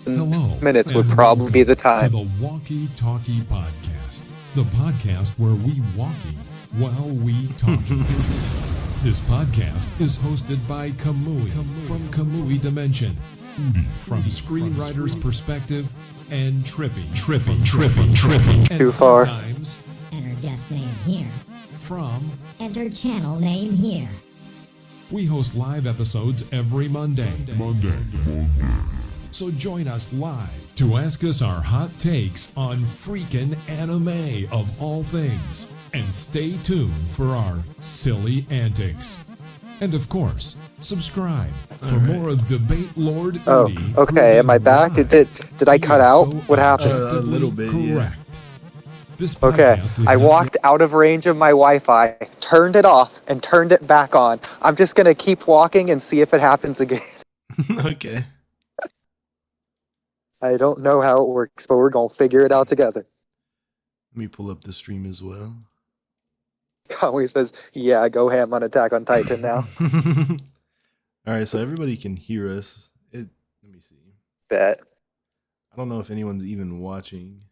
Hello, minutes would and probably be the welcome time. to the Walky Talky podcast, the podcast where we walking while we talking. This podcast is hosted by Kamui from Kamui Dimension, Oodie from Screenwriters Perspective, and Trippy. And Too far. sometimes Enter guest name here. from. Enter channel name here. We host live episodes every Monday. So join us live to ask us our hot takes on freaking anime of all things. And stay tuned for our silly antics. And of course, subscribe for more of Debate Lord Oodie. Oh, okay. Am I back? Did I cut out? What happened? A little bit, correct. This Okay, podcast is I not walked out of range of my Wi-Fi, turned it off, and turned it back on. I'm just gonna keep walking and see if it happens again. Okay. I don't know how it works, but we're gonna figure it out together. Let me pull up the stream as well. Kamui says, yeah, go ham on Attack on Titan now. Alright, so everybody can hear us. Let me see. Bet. I don't know if anyone's even watching.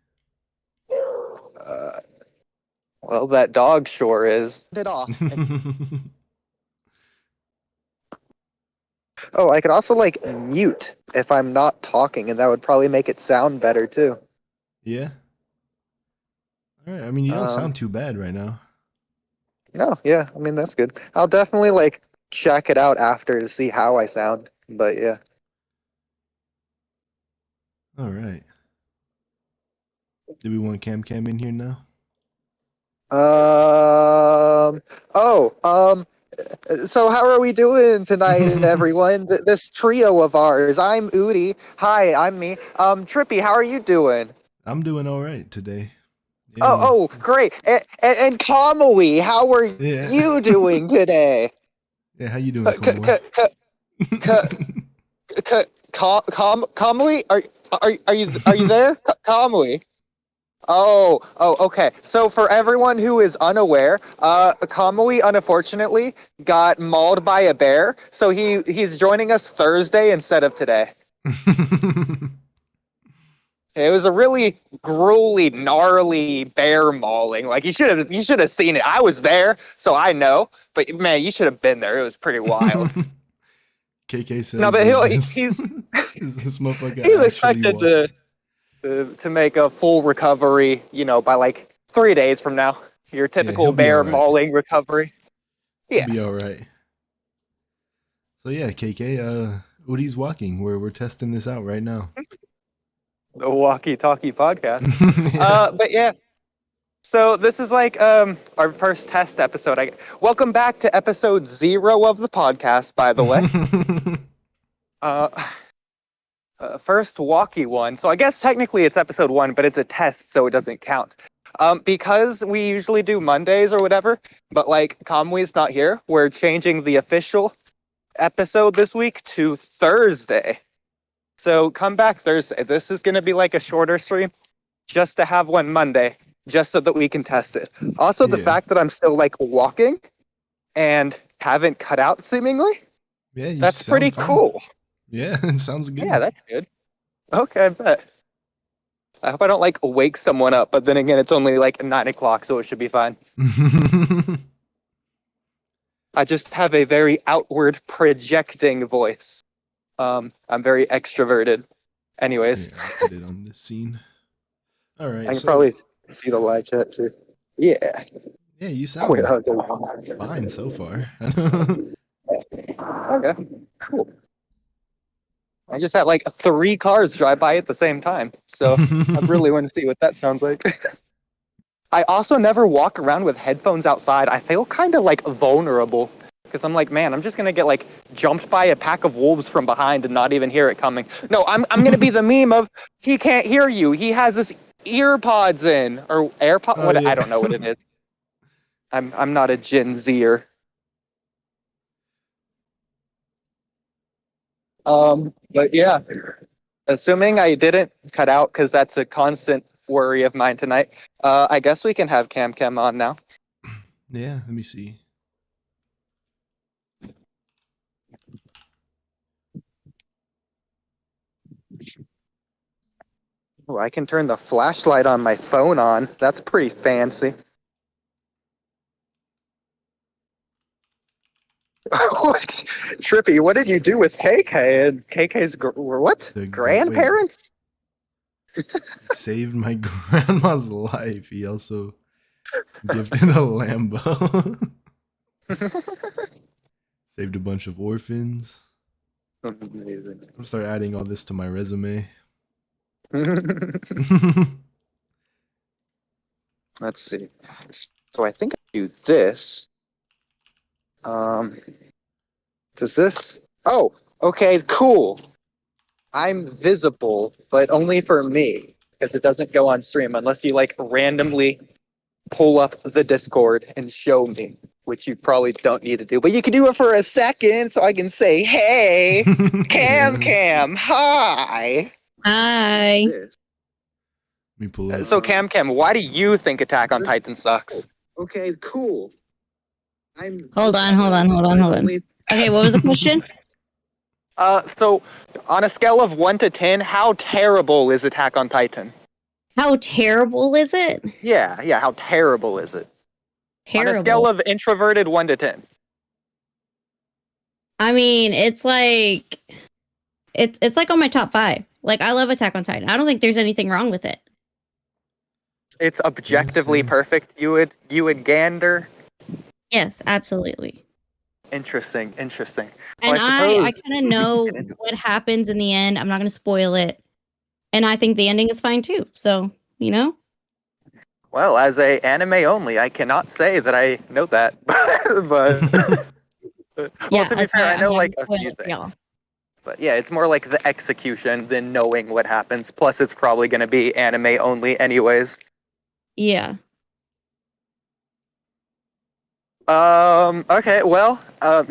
Well, that dog sure is. It off. Oh, I could also, like, mute if I'm not talking, and that would probably make it sound better, too. Yeah? Alright, I mean, you don't Um, sound too bad right now. No, yeah, I mean, that's good. I'll definitely, like, check it out after to see how I sound, but yeah. Alright. Do we want Camcam in here now? So how are we doing tonight, everyone? This trio of ours. I'm Oodie. Hi, I'm me. Trippy, how are you doing? I'm doing alright today. Yeah, Oh, great. And Kamui, how are Yeah. you doing today? Yeah, how you doing, Kamui? Kamui, are you there? Kamui. Oh, okay. So for everyone who is unaware, Kamui unfortunately got mauled by a bear, so he's joining us Thursday instead of today. It was a really gruely, gnarly bear mauling. Like you should have seen it. I was there, so I know. But man, you should have been there. It was pretty wild. KK says, No, but is this motherfucker he's actually expected walking? to make a full recovery, by like 3 days from now. Your typical he'll be bear alright. mauling recovery. Yeah. Be alright. So yeah, KK, Oodie's walking. We're testing this out right now. The Walky Talky podcast. Yeah. But yeah. So this is like our first test episode. Welcome back to episode 0 of the podcast, by the way. First walkie one. So I guess technically it's episode 1, but it's a test, so it doesn't count. Because we usually do Mondays or whatever, but like Kamui's not here, we're changing the official episode this week to Thursday. So come back Thursday. This is going to be like a shorter stream, just to have one Monday, just so that we can test it. Also, the Yeah. fact that I'm still like walking and haven't cut out seemingly, Yeah, you that's sound pretty fine. cool. Yeah, it sounds good. Yeah, that's good. Okay, I bet. I hope I don't like wake someone up, but then again, it's only like 9 o'clock, so it should be fine. I just have a very outward projecting voice. I'm very extroverted. Anyways, Yeah, I'll put it on the scene. All right. I can probably see the live chat too. Yeah. Yeah, you sound Wait, there we go. fine so far. Okay, cool. I just had like 3 cars drive by at the same time, so I really want to see what that sounds like. I also never walk around with headphones outside. I feel kind of like vulnerable because I'm like, man, I'm just gonna get like jumped by a pack of wolves from behind and not even hear it coming. No, I'm gonna be the meme of he can't hear you. He has his ear pods in or AirPod. Oh, What yeah. I don't know what it is. I'm not a Gen Zer. But yeah, assuming I didn't cut out because that's a constant worry of mine tonight. I guess we can have Camcam on now. Yeah, let me see. Oh, I can turn the flashlight on my phone on. That's pretty fancy. Trippy, what did you do with KK and KK's what? Wait. Grandparents? Saved my grandma's life. He also gifted a Lambo. Saved a bunch of orphans. Amazing. I'm start adding all this to my resume. Let's see. So I think I do this. Does this? Oh, okay, cool. I'm visible, but only for me, because it doesn't go on stream unless you like randomly pull up the Discord and show me, which you probably don't need to do. But you can do it for a second, so I can say, "Hey, Camcam, hi." Hi. Let me pull up. So Camcam, why do you think Attack on Titan sucks? Okay, cool. Hold on. Okay, what was the question? So on a scale of 1 to 10, how terrible is Attack on Titan? How terrible is it? Yeah, how terrible is it? Terrible. On a scale of introverted 1 to 10. I mean, it's like on my top 5. Like, I love Attack on Titan. I don't think there's anything wrong with it. It's objectively perfect. You would gander. Yes, absolutely. Interesting. And Well, I kind of know what happens in the end. I'm not going to spoil it. And I think the ending is fine too. So, you know? Well, as a anime only, I cannot say that I know that. But well, to be fair, I know like a few things. Y'all. But yeah, it's more like the execution than knowing what happens. Plus, it's probably going to be anime only anyways. Yeah. Okay, well,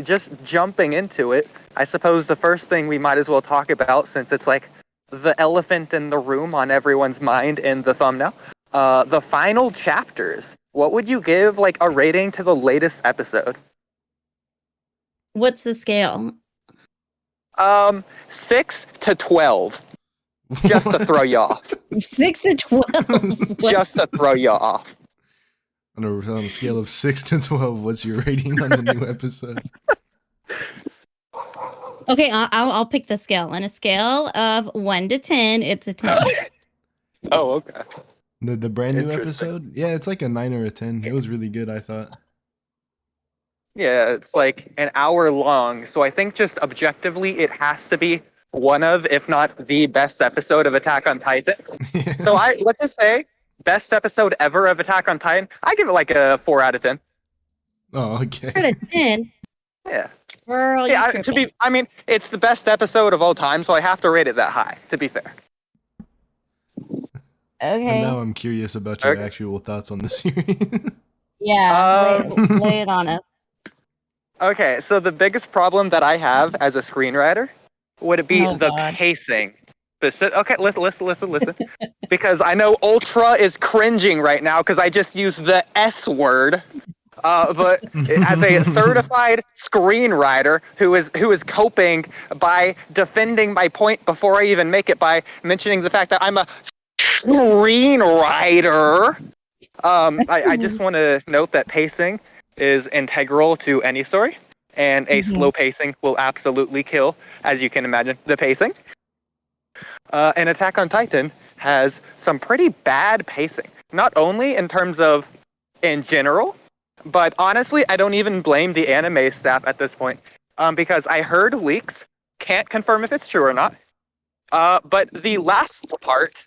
just jumping into it, I suppose the first thing we might as well talk about, since it's like the elephant in the room on everyone's mind in the thumbnail, the final chapters. What would you give, like, a rating to the latest episode? What's the scale? 6 to 12. Just to throw you off. 6 to 12. Just to throw you off. On a scale of 6 to 12, what's your rating on the new episode? Okay, I'll pick the scale. On a scale of 1 to 10, it's a 10. Oh, okay. The brand new episode? Yeah, it's like a 9 or a 10. It was really good, I thought. Yeah, it's like an hour long, so I think just objectively it has to be one of, if not the best episode of Attack on Titan. Yeah. So let's just say, best episode ever of Attack on Titan, I give it like a 4 out of 10. Oh, okay. 4 out of 10? Yeah. Girl, Yeah, I mean, it's the best episode of all time, so I have to rate it that high, to be fair. And Okay. now I'm curious about your actual thoughts on the series. Yeah, lay it on us. Okay, so the biggest problem that I have as a screenwriter would be the pacing. Okay, listen. Because I know Ultra is cringing right now because I just used the S word. But as a certified screenwriter who is coping by defending my point before I even make it by mentioning the fact that I'm a screenwriter, I just want to note that pacing is integral to any story, and a slow pacing will absolutely kill, as you can imagine, the pacing. And Attack on Titan has some pretty bad pacing, not only in terms of in general, but honestly, I don't even blame the anime staff at this point, because I heard leaks, can't confirm if it's true or not, but the last part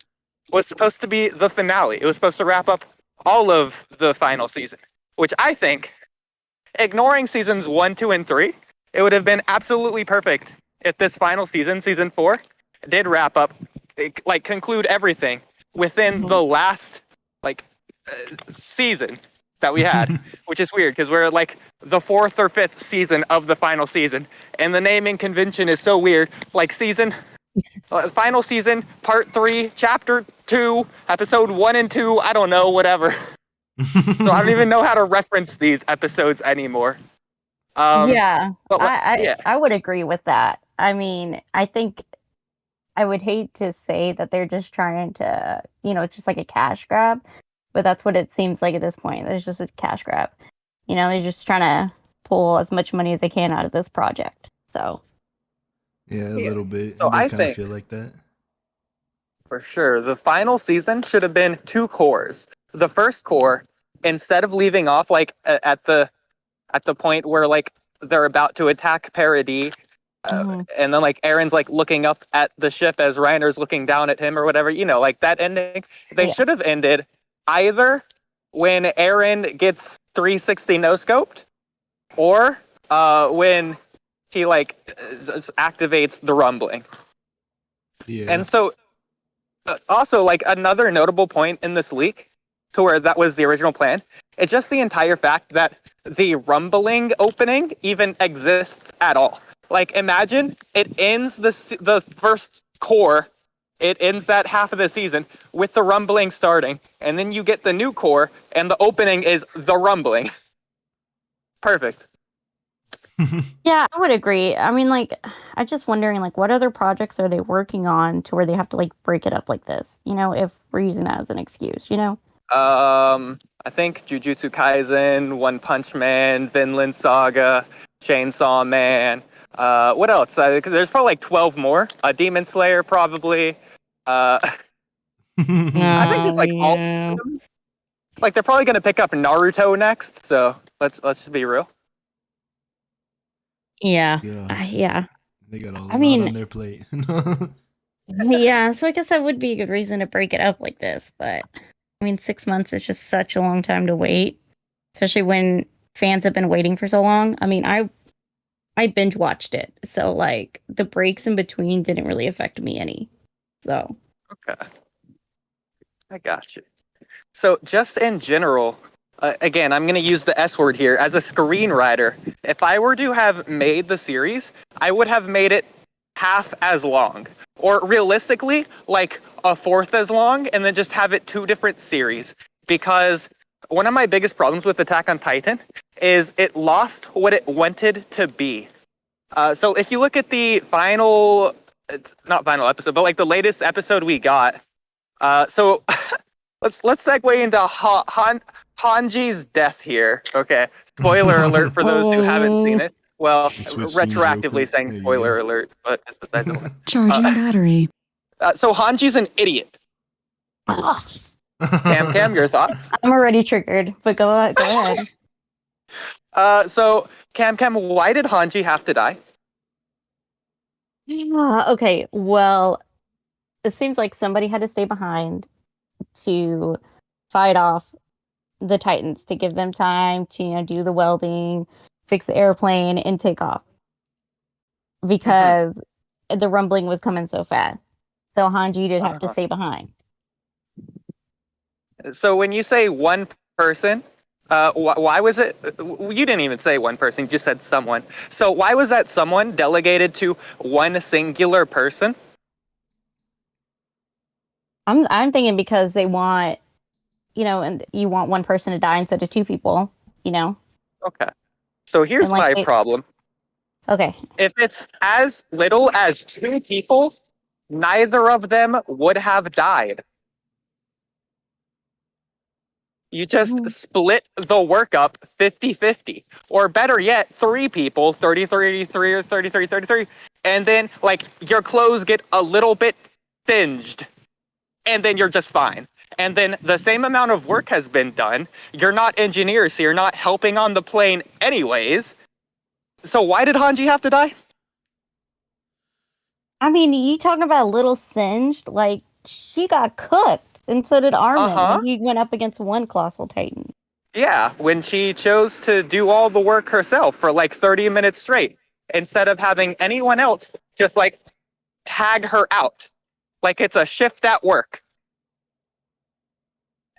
was supposed to be the finale. It was supposed to wrap up all of the final season, which I think, ignoring seasons 1, 2, and 3, it would have been absolutely perfect if this final season, season 4, did wrap up, like conclude everything within the last season that we had, which is weird because we're like the 4th or 5th season of the final season, and the naming convention is so weird. Like final season, part 3, chapter 2, episode 1 and 2. I don't know, whatever. So I don't even know how to reference these episodes anymore. I yeah. would agree with that. I mean, I think I would hate to say that they're just trying to, it's just like a cash grab, but that's what it seems like at this point. It's just a cash grab. They're just trying to pull as much money as they can out of this project. So Yeah, a little bit. So It does I kind of think feel like that. for sure the final season should have been 2 cores. The first core, instead of leaving off like at the point where like they're about to attack Paradis, and then like Eren's like looking up at the ship as Reiner's looking down at him or whatever, like that ending. They should have ended either when Eren gets 360 no scoped, or when he like activates the rumbling. Yeah. And so also like another notable point in this leak to where that was the original plan, it's just the entire fact that the rumbling opening even exists at all. Like, imagine it ends the first core, it ends that half of the season with the rumbling starting, and then you get the new core, and the opening is the rumbling. Perfect. yeah, I would agree. I mean, like, I'm just wondering, like, what other projects are they working on to where they have to like break it up like this? If we're using that as an excuse, I think Jujutsu Kaisen, One Punch Man, Vinland Saga, Chainsaw Man. What else? There's probably like 12 more. Demon Slayer, probably. I think just like all of them. Like they're probably gonna pick up Naruto next. So let's just be real. Yeah. They got a lot on their plate. Yeah, so I guess that would be a good reason to break it up like this. But I mean, 6 months is just such a long time to wait, especially when fans have been waiting for so long. I mean, I binge watched it, so like the breaks in between didn't really affect me any. So okay, I got you. So just in general, again, I'm going to use the S word here. As a screenwriter, if I were to have made the series, I would have made it half as long, or realistically, like a fourth as long, and then just have it 2 different series. Because one of my biggest problems with Attack on Titan is it lost what it wanted to be. So if you look at the final, it's not final episode, but like the latest episode we got, so let's segue into Hanji's death here. Okay, spoiler alert for those who haven't seen it. Well, retroactively saying spoiler alert, but it's besides the point. Charging battery. So Hanji's an idiot. Cam, your thoughts? I'm already triggered, but go ahead. So Cam, why did Hanji have to die? Okay, well, it seems like somebody had to stay behind to fight off the Titans, to give them time to do the welding, fix the airplane, and take off. Because the rumbling was coming so fast. So Hanji did have to stay behind. So when you say one person, why was it? You didn't even say one person. You just said someone. So why was that someone delegated to one singular person? I'm thinking because they want, and you want one person to die instead of 2 people, Okay. So here's my problem. Okay. If it's as little as 2 people, neither of them would have died. You just split the work up 50-50. Or better yet, 3 people, 30-33 or 33-33, and then like your clothes get a little bit singed, and then you're just fine. And then the same amount of work has been done. You're not engineers, so you're not helping on the plane anyways. So why did Hanji have to die? I mean, you talking about a little singed? Like, she got cooked. And so did Armin when he went up against one Colossal Titan. Yeah, when she chose to do all the work herself for like 30 minutes straight, instead of having anyone else just like tag her out. Like it's a shift at work.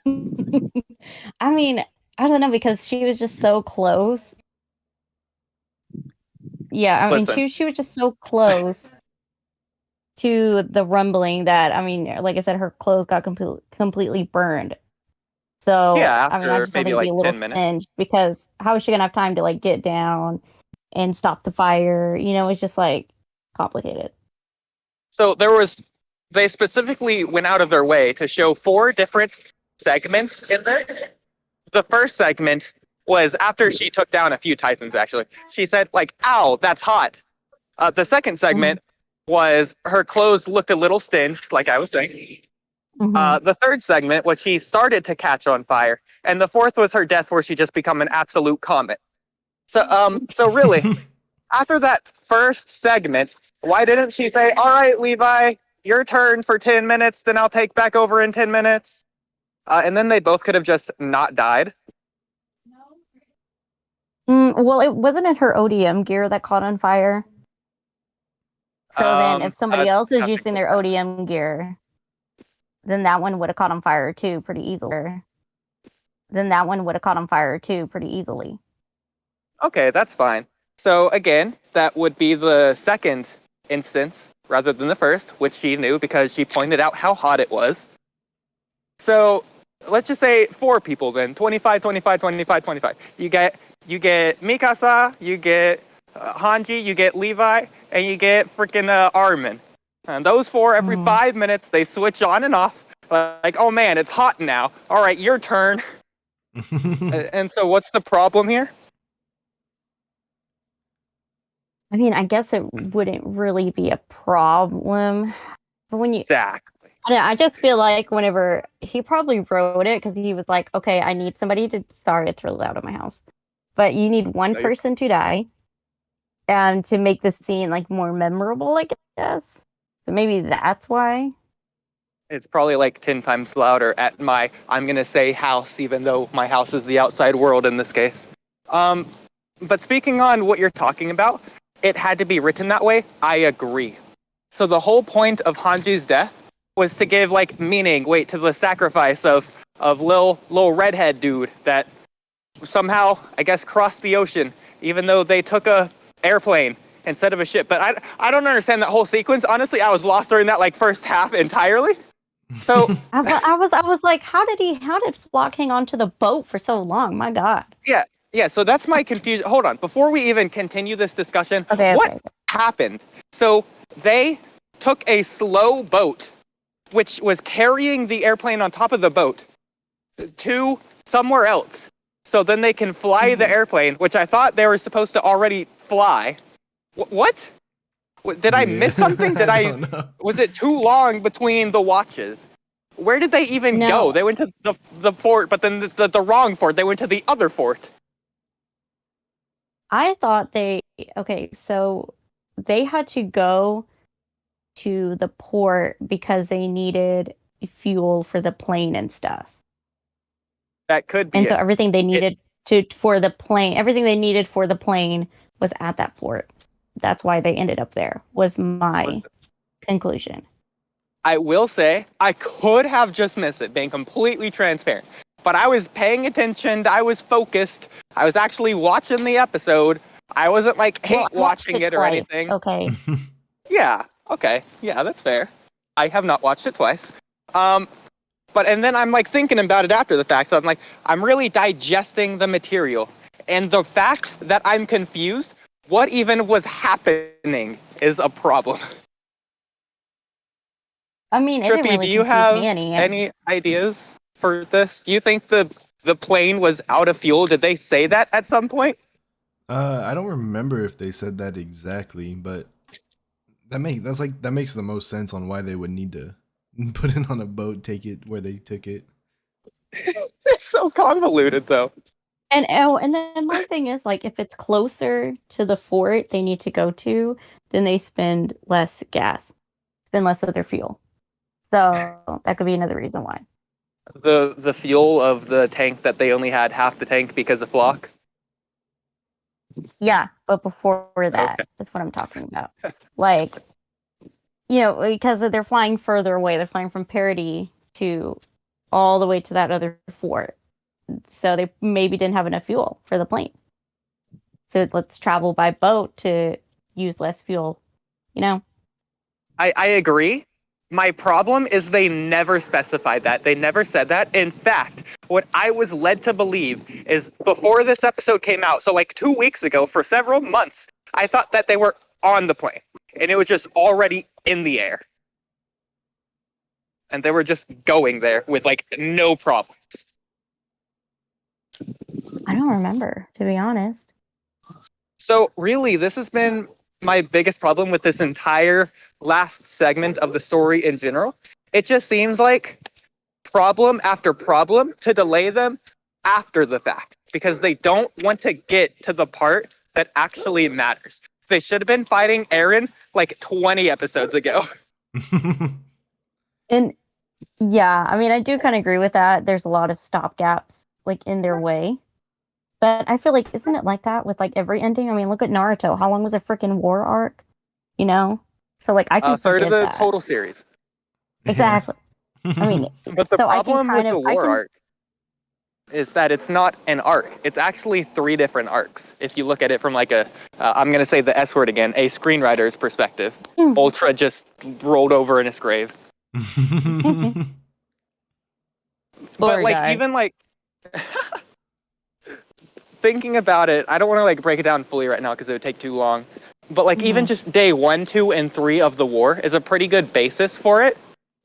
I mean, I don't know, because she was just so close. Yeah, I mean, she was just so close to the rumbling that, I mean, like I said, her clothes got completely burned. So, yeah, I mean, I just think it'd be a little singed, because how is she gonna have time to like get down and stop the fire? It's just like complicated. So they specifically went out of their way to show 4 different segments in there. The first segment was after she took down a few Titans, actually. She said, like, ow, that's hot. The second segment was her clothes looked a little singed, like I was saying. The third segment was she started to catch on fire. And the fourth was her death, where she just become an absolute comet. So really, after that first segment, why didn't she say, all right, Levi, your turn for 10 minutes, then I'll take back over in 10 minutes? And then they both could have just not died. Well, it wasn't her ODM gear that caught on fire. So then if somebody else is using their ODM gear, then that one would have caught on fire too pretty easily. Okay, that's fine. So again, that would be the second instance rather than the first, which she knew because she pointed out how hot it was. So let's just say 4 people then. 25, 25, 25, 25. You get Mikasa, you get Hange, you get Levi, and you get freaking Armin. And those 4, every 5 minutes, they switch on and off. Like, oh man, it's hot now. All right, your turn. And so what's the problem here? I mean, I guess it wouldn't really be a problem. But when you... Exactly. I just feel like whenever... He probably wrote it because he was like, okay, I need somebody to... Sorry, it's really loud in my house. But you need one person to die. And to make the scene, like, more memorable, I guess. So maybe that's why. It's probably like 10 times louder at my, I'm going to say house, even though my house is the outside world in this case. But speaking on what you're talking about, it had to be written that way. I agree. So the whole point of Hanju's death was to give like meaning, to the sacrifice of little redhead dude that somehow, I guess, crossed the ocean, even though they took a airplane instead of a ship. But I don't understand that whole sequence. Honestly, I was lost during that like first half entirely. So I was like, how did Flock hang on to the boat for so long? My God. Yeah, so that's my confusion. Hold on. Before we even continue this discussion, what happened? So they took a slow boat, which was carrying the airplane on top of the boat, to somewhere else. So then they can fly the airplane, which I thought they were supposed to already fly. What? Did I miss something? Was it too long between the watches? Where did they even go? They went to the fort, but then the wrong fort. They went to the other fort. I thought so they had to go to the port because they needed fuel for the plane and stuff. That could be. And so everything they needed for the plane was at that port. That's why they ended up there, was my conclusion. I will say, I could have just missed it, being completely transparent. But I was paying attention, I was focused, I was actually watching the episode. I wasn't like watching it or anything. Okay. Yeah, okay. Yeah, that's fair. I have not watched it twice. And then I'm like thinking about it after the fact, so I'm like, I'm really digesting the material. And the fact that I'm confused, what even was happening is a problem. I mean, Trippy, do you have any ideas for this? Do you think the plane was out of fuel? Did they say that at some point? I don't remember if they said that exactly, but that makes the most sense on why they would need to put it on a boat, take it where they took it. It's so convoluted, though. And then my thing is, like, if it's closer to the fort they need to go to, then they spend less gas, spend less of their fuel. So that could be another reason why. The fuel of the tank that they only had half the tank because of Flock? Yeah, but before that, that's what I'm talking about. Like, because they're flying further away. They're flying from Paradis to all the way to that other fort. So they maybe didn't have enough fuel for the plane. So let's travel by boat to use less fuel, I agree. My problem is they never specified that. They never said that. In fact, what I was led to believe is before this episode came out, so like 2 weeks ago, for several months, I thought that they were on the plane. and it was just already in the air. And they were just going there with like no problems. I don't remember, to be honest. So really, this has been my biggest problem with this entire last segment of the story in general. It just seems like problem after problem to delay them after the fact, because they don't want to get to the part that actually matters. They should have been fighting Eren like 20 episodes ago. And yeah, I mean, I do kind of agree with that. There's a lot of stopgaps like in their way. But I feel like, isn't it like that with like every ending? I mean, look at Naruto. How long was a freaking war arc? You know? So like I can A third of the that. total series. Exactly. I mean, But the so problem with the war arc is that it's not an arc. It's actually 3 different arcs. If you look at it from like a, I'm going to say the S word again, a screenwriter's perspective. Ultra just rolled over in his grave. But like guy. even like thinking about it, I don't want to like break it down fully right now because it would take too long. But like even just day 1, 2, and 3 of the war is a pretty good basis for it.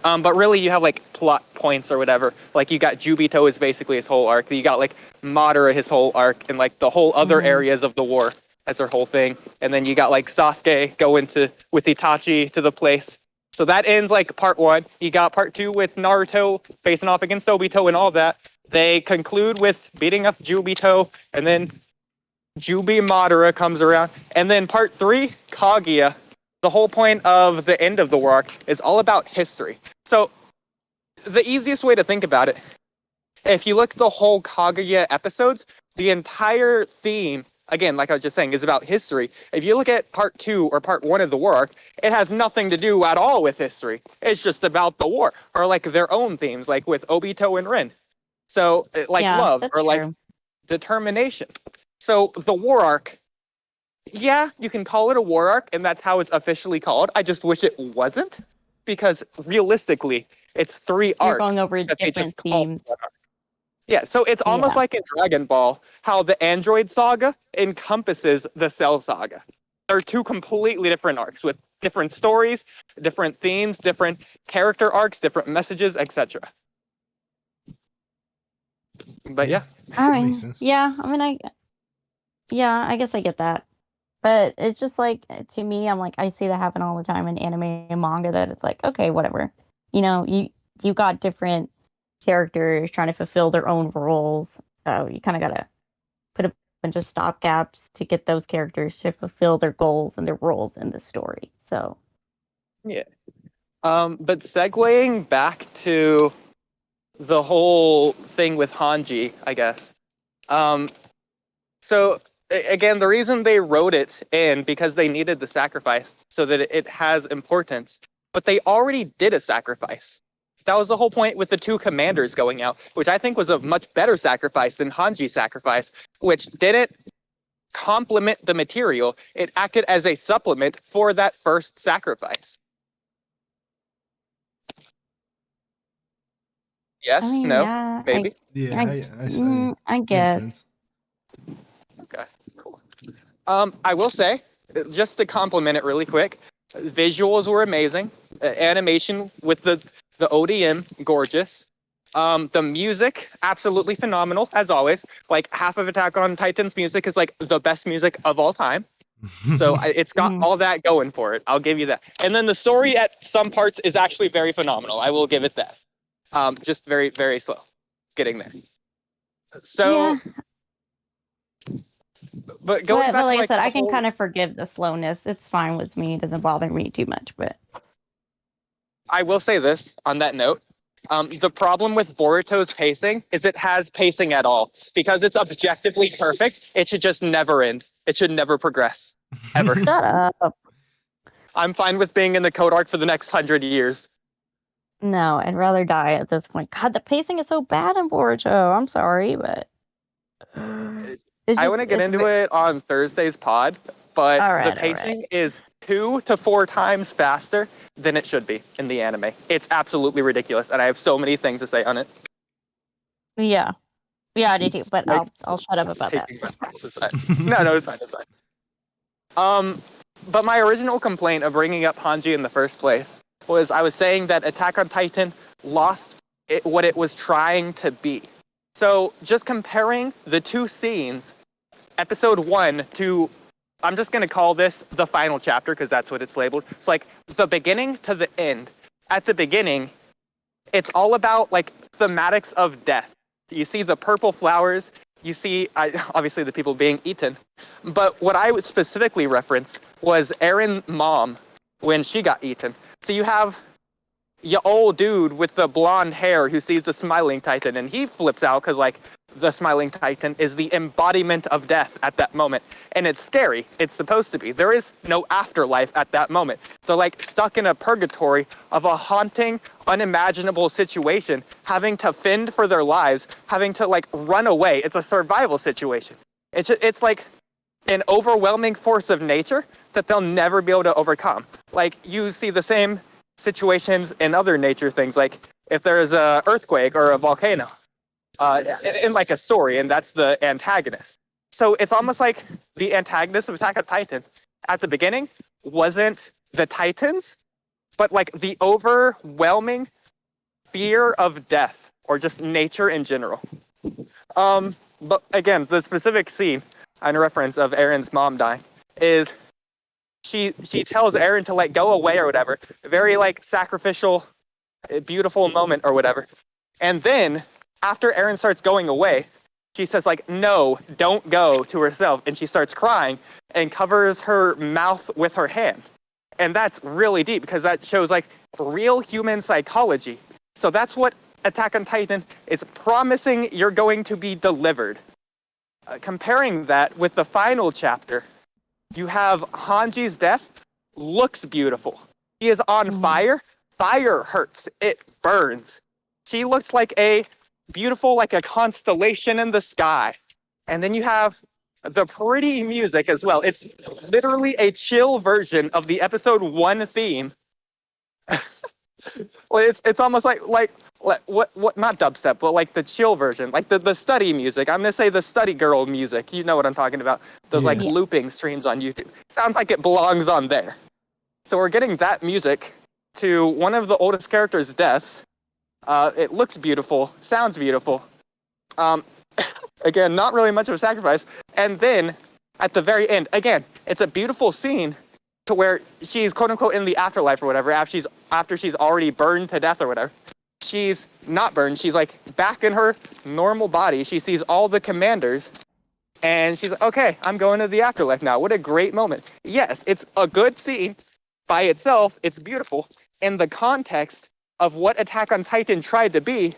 But really you have like plot points or whatever. Like you got Jubito is basically his whole arc. You got like Madara his whole arc, and like the whole other areas of the war as their whole thing. And then you got like Sasuke go into with Itachi to the place. So that ends like part 1. You got part 2 with Naruto facing off against Obito and all that. They conclude with beating up Jubito, and then Jubi Madara comes around. And then part 3, Kaguya. The whole point of the end of the war arc is all about history. So the easiest way to think about it, if you look at the whole Kaguya episodes, the entire theme, again, like I was just saying, is about history. If you look at part 2 or part 1 of the war arc, it has nothing to do at all with history. It's just about the war, or like their own themes, like with Obito and Ren. So like love or like determination. So the war arc, yeah, you can call it a war arc, and that's how it's officially called. I just wish it wasn't, because realistically, it's 3 arcs. You're going over different themes. Yeah, so it's almost like in Dragon Ball, how the Android Saga encompasses the Cell Saga. They're 2 completely different arcs with different stories, different themes, different character arcs, different messages, etc. But yeah. I mean, Makes sense. I guess I get that. But it's just like, to me, I'm like, I see that happen all the time in anime and manga, that it's like, okay, whatever. You know, you got different characters trying to fulfill their own roles. So you kind of got to put a bunch of stopgaps to get those characters to fulfill their goals and their roles in the story. So. Yeah. But segueing back to the whole thing with Hange, I guess. So again, the reason they wrote it in, because they needed the sacrifice so that it has importance. But they already did a sacrifice. That was the whole point with the 2 commanders going out, which I think was a much better sacrifice than Hanji's sacrifice, which didn't complement the material. It acted as a supplement for that first sacrifice. Yes? I mean, no? yeah, Maybe? I guess. Makes sense. Okay, cool. I will say, just to compliment it really quick, visuals were amazing. Animation with the ODM, gorgeous. The music, absolutely phenomenal, as always. Like, half of Attack on Titan's music is like the best music of all time. So it's got all that going for it. I'll give you that. And then the story at some parts is actually very phenomenal. I will give it that. Just very, very slow getting there. So, but going back like to I said, I can whole... kind of forgive the slowness. It's fine with me. It doesn't bother me too much. But I will say this on that note. The problem with Boruto's pacing is it has pacing at all. Because it's objectively perfect, it should just never end. It should never progress. Ever. Shut up. I'm fine with being in the code arc for the next 100 years. No, I'd rather die at this point. God, the pacing is so bad in Boruto. I'm sorry, but I want to get into it on Thursday's pod, but the pacing is 2 to 4 times faster than it should be in the anime. It's absolutely ridiculous, and I have so many things to say on it. Yeah, I do too, but I'll shut up about that. No, it's fine. But my original complaint of bringing up Hange in the first place was I was saying that Attack on Titan lost what it was trying to be. So just comparing the two scenes, episode 1 to, I'm just going to call this the final chapter because that's what it's labeled. It's like the beginning to the end. At the beginning, it's all about like thematics of death. You see the purple flowers, you see obviously the people being eaten. But what I would specifically reference was Eren's mom when she got eaten. So you have your old dude with the blonde hair who sees the smiling titan and he flips out because like the smiling titan is the embodiment of death at that moment. And it's scary. It's supposed to be. There is no afterlife at that moment. They're like stuck in a purgatory of a haunting, unimaginable situation, having to fend for their lives, having to like run away. It's a survival situation. It's like an overwhelming force of nature that they'll never be able to overcome. Like you see the same situations in other nature things, like if there's a earthquake or a volcano in like a story, and that's the antagonist. So it's almost like the antagonist of Attack on Titan at the beginning wasn't the Titans, but like the overwhelming fear of death or just nature in general. But again, the specific scene in reference of Eren's mom dying is she tells Eren to like go away or whatever. Very like sacrificial, beautiful moment or whatever. And then after Eren starts going away, she says like, no, don't go, to herself. And she starts crying and covers her mouth with her hand. And that's really deep because that shows like real human psychology. So that's what Attack on Titan is promising you're going to be delivered. Comparing that with the final chapter, you have Hanji's death looks beautiful. He is on fire. Fire hurts. It burns. She looks like a beautiful, like a constellation in the sky. And then you have the pretty music as well. It's literally a chill version of the episode 1 theme. Well, it's almost like what not dubstep, but like the chill version, like the study music. I'm gonna say the study girl music. You know what I'm talking about? Those like looping streams on YouTube. Sounds like it belongs on there. So we're getting that music to one of the oldest characters' deaths. It looks beautiful, sounds beautiful. Again, not really much of a sacrifice. And then at the very end, again, it's a beautiful scene to where she's quote unquote in the afterlife or whatever, after she's already burned to death or whatever. She's not burned, she's like back in her normal body. She sees all the commanders and she's like, okay, I'm going to the afterlife now. What a great moment. Yes, it's a good scene by itself. It's beautiful. In the context of what Attack on Titan tried to be,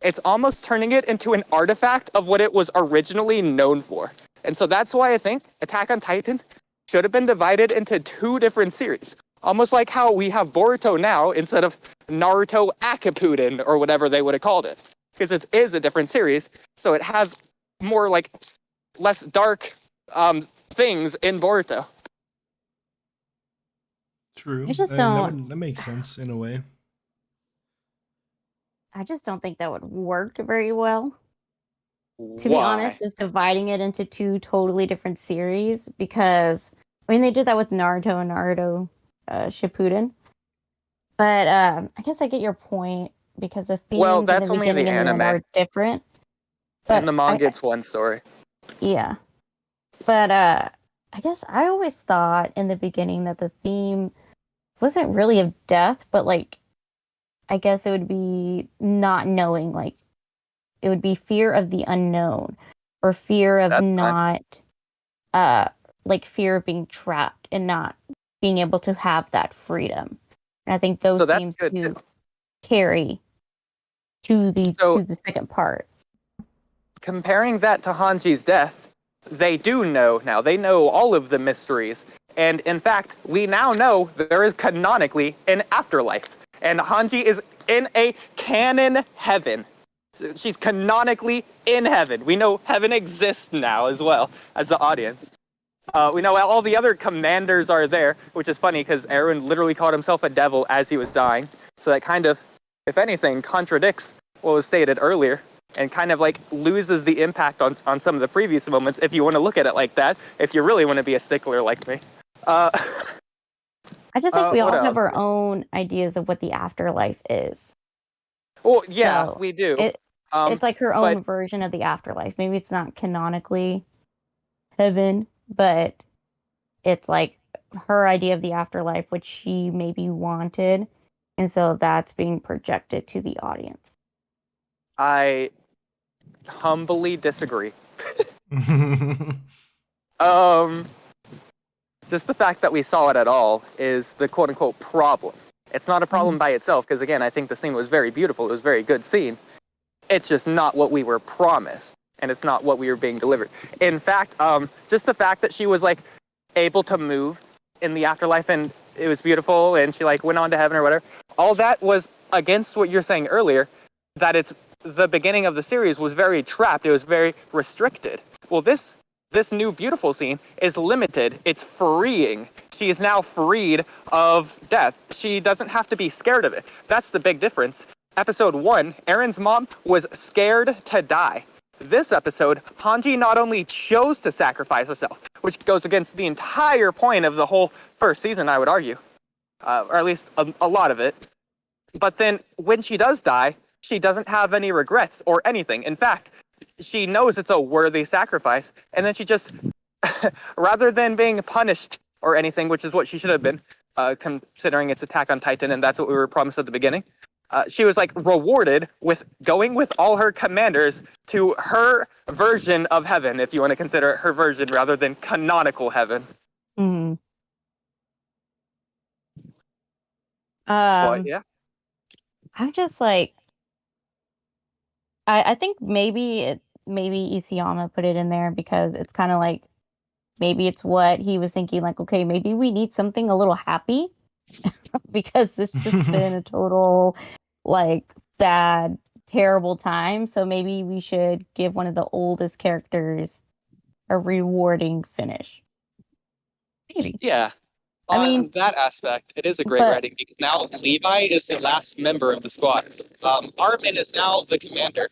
it's almost turning it into an artifact of what it was originally known for. And so that's why I think Attack on Titan should have been divided into 2 different series. Almost like how we have Boruto now instead of Naruto Akipuden or whatever they would have called it. Because it is a different series, so it has more like less dark things in Boruto. True. I just don't. That makes sense in a way. I just don't think that would work very well. To be Why? honest, just dividing it into 2 totally different series, because I mean they did that with Naruto and Naruto Shippuden. But I guess I get your point because the themes that's in the only in the beginning and the end anime. are different. But In the manga, it's one story. Yeah. But I guess I always thought in the beginning that the theme wasn't really of death, but like I guess it would be not knowing, like it would be fear of the unknown or fear of like fear of being trapped and not being able to have that freedom. And I think those themes do carry to the second part. Comparing that to Hanji's death, they do know now. They know all of the mysteries. And in fact, we now know that there is canonically an afterlife. And Hange is in a canon heaven. She's canonically in heaven. We know heaven exists now as well as the audience. We know all the other commanders are there, which is funny because Eren literally called himself a devil as he was dying. So that kind of, if anything, contradicts what was stated earlier and kind of like loses the impact on some of the previous moments if you want to look at it like that, if you really want to be a stickler like me. Uh, I just think we what all have else? our own ideas of what the afterlife is. Well, yeah, So we do. it's like her but own version of the afterlife. Maybe it's not canonically heaven, but it's like her idea of the afterlife, which she maybe wanted, and so that's being projected to the audience. I humbly disagree. Um, just the fact that we saw it at all is the quote unquote problem. It's not a problem by itself, because again, I think the scene was very beautiful. It was a very good scene. It's just not what we were promised, and it's not what we were being delivered. In fact, just the fact that she was like able to move in the afterlife and it was beautiful and she like went on to heaven or whatever, all that was against what you're saying earlier, that it's the beginning of the series was very trapped. It was very restricted. Well, this new beautiful scene is limited. It's freeing. She is now freed of death. She doesn't have to be scared of it. That's the big difference. Episode 1, Eren's mom was scared to die. This episode, Hange not only chose to sacrifice herself, which goes against the entire point of the whole first season, I would argue, or at least a lot of it, but then when she does die, she doesn't have any regrets or anything. In fact, she knows it's a worthy sacrifice, and then she just, rather than being punished or anything, which is what she should have been, considering it's Attack on Titan, and that's what we were promised at the beginning, she was like rewarded with going with all her commanders to her version of heaven, if you want to consider it her version rather than canonical heaven. Mm. But yeah, I'm just like, I think maybe Isayama put it in there because it's kind of like, maybe it's what he was thinking, like, okay, maybe we need something a little happy because it's just been a total, like, sad, terrible time. So maybe we should give one of the oldest characters a rewarding finish. Maybe. yeah. I mean, that aspect, it is a great but- writing, because now Levi is the last member of the squad. Armin is now the commander.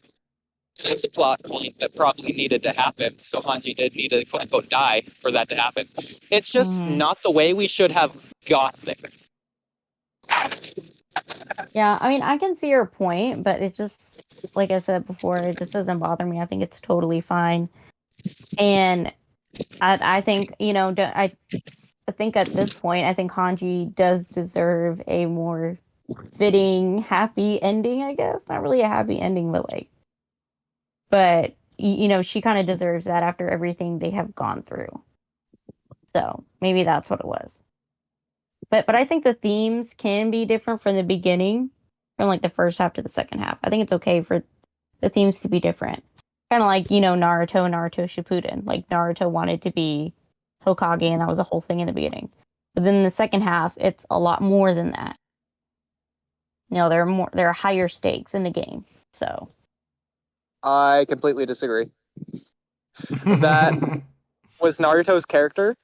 That's a plot point that probably needed to happen. So Hanji did need to quote unquote die for that to happen. It's just not the way we should have got there. Yeah, I mean, I can see your point, but it just, like I said before, it just doesn't bother me. I think it's totally fine. And I think, I think at this point, I think Hanji does deserve a more fitting, happy ending, I guess. Not really a happy ending, but she kind of deserves that after everything they have gone through. So maybe that's what it was. But I think the themes can be different from the beginning, from like the first half to the second half. I think it's okay for the themes to be different. Kind of like, Naruto Shippuden. Like Naruto wanted to be Hokage, and that was a whole thing in the beginning. But then in the second half, it's a lot more than that. There are higher stakes in the game. So I completely disagree. That was Naruto's character,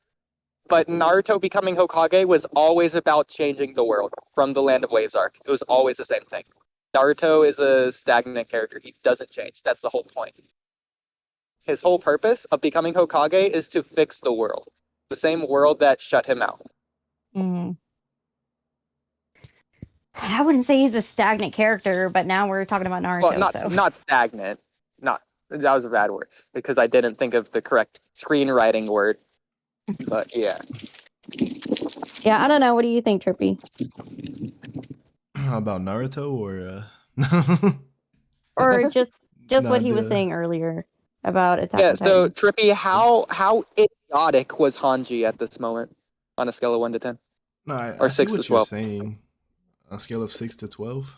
but Naruto becoming Hokage was always about changing the world from the Land of Waves arc. It was always the same thing. Naruto is a stagnant character. He doesn't change. That's the whole point. His whole purpose of becoming Hokage is to fix the world. The same world that shut him out. I wouldn't say he's a stagnant character, but now we're talking about Naruto. Well, not stagnant. That was a bad word, because I didn't think of the correct screenwriting word. But yeah. Yeah, I don't know. What do you think, Trippy? About Naruto or or just what he was saying earlier about Attack on Titan? So Trippy, how idiotic was Hanji at this moment on a scale of 1 to 10? No, or I see 6 what to 12. you're saying. On a scale of 6 to 12.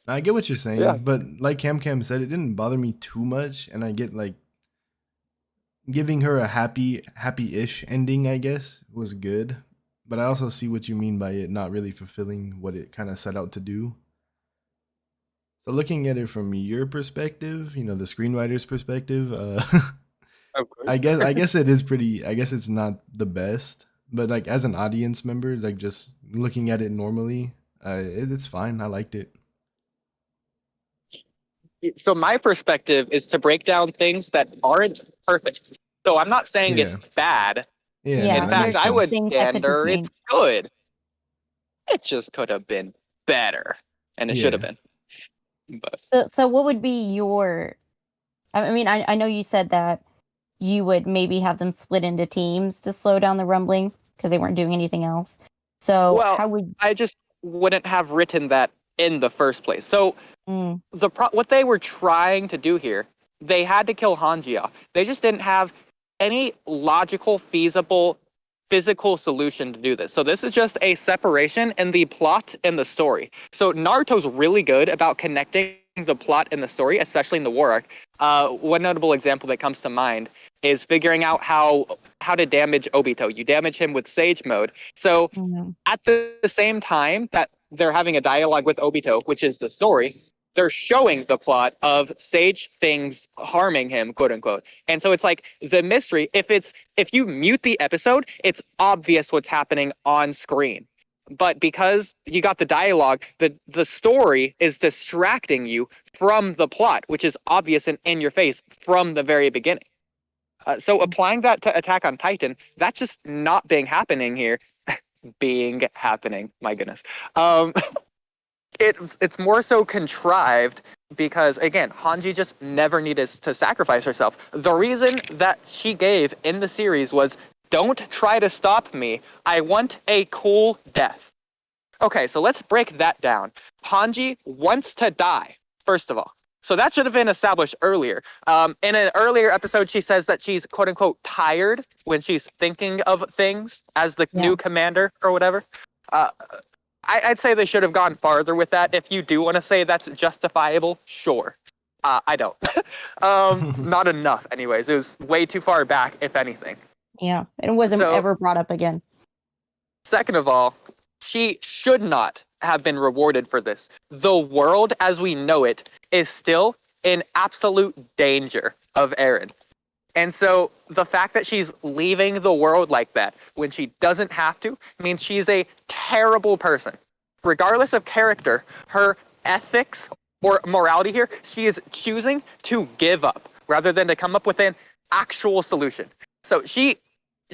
I get what you're saying, but like Camcam said, it didn't bother me too much, and I get like giving her a happy-ish ending, I guess, was good. But I also see what you mean by it not really fulfilling what it kind of set out to do. So looking at it from your perspective, the screenwriter's perspective, I guess it is pretty. I guess it's not the best, but like as an audience member, like just looking at it normally, it's fine. I liked it. So my perspective is to break down things that aren't perfect So I'm not saying Yeah. it's bad. Yeah, In fact, I would things that could be gander it's changed. good. It just could have been better, and it should have been. But So what would be your? I mean, I know you said that you would maybe have them split into teams to slow down the rumbling because they weren't doing anything else. So well, how would I just wouldn't have written that in the first place. So what they were trying to do here, they had to kill Hange off. They just didn't have any logical, feasible, physical solution to do this. So this is just a separation in the plot and the story. So Naruto's really good about connecting the plot and the story, especially in the war arc. One notable example that comes to mind is figuring out how to damage Obito. You damage him with Sage Mode. So at the same time that they're having a dialogue with Obito, which is the story, they're showing the plot of Sage things harming him, quote unquote. And so it's like the mystery. If you mute the episode, it's obvious what's happening on screen. But because you got the dialogue, the story is distracting you from the plot, which is obvious and in your face from the very beginning. So applying that to Attack on Titan, that's just not happening here. My goodness. It's more so contrived because, again, Hange just never needed to sacrifice herself. The reason that she gave in the series was, don't try to stop me. I want a cool death. Okay, so let's break that down. Hange wants to die, first of all. So that should have been established earlier. In an earlier episode, she says that she's, quote unquote, tired when she's thinking of things as the new commander or whatever. I'd say they should have gone farther with that. If you do want to say that's justifiable, sure. I don't. Not enough, anyways. It was way too far back, if anything. Yeah, it wasn't ever brought up again. Second of all, she should not have been rewarded for this. The world as we know it is still in absolute danger of Eren. And so the fact that she's leaving the world like that when she doesn't have to means she's a terrible person. Regardless of character, her ethics or morality here, she is choosing to give up rather than to come up with an actual solution. So she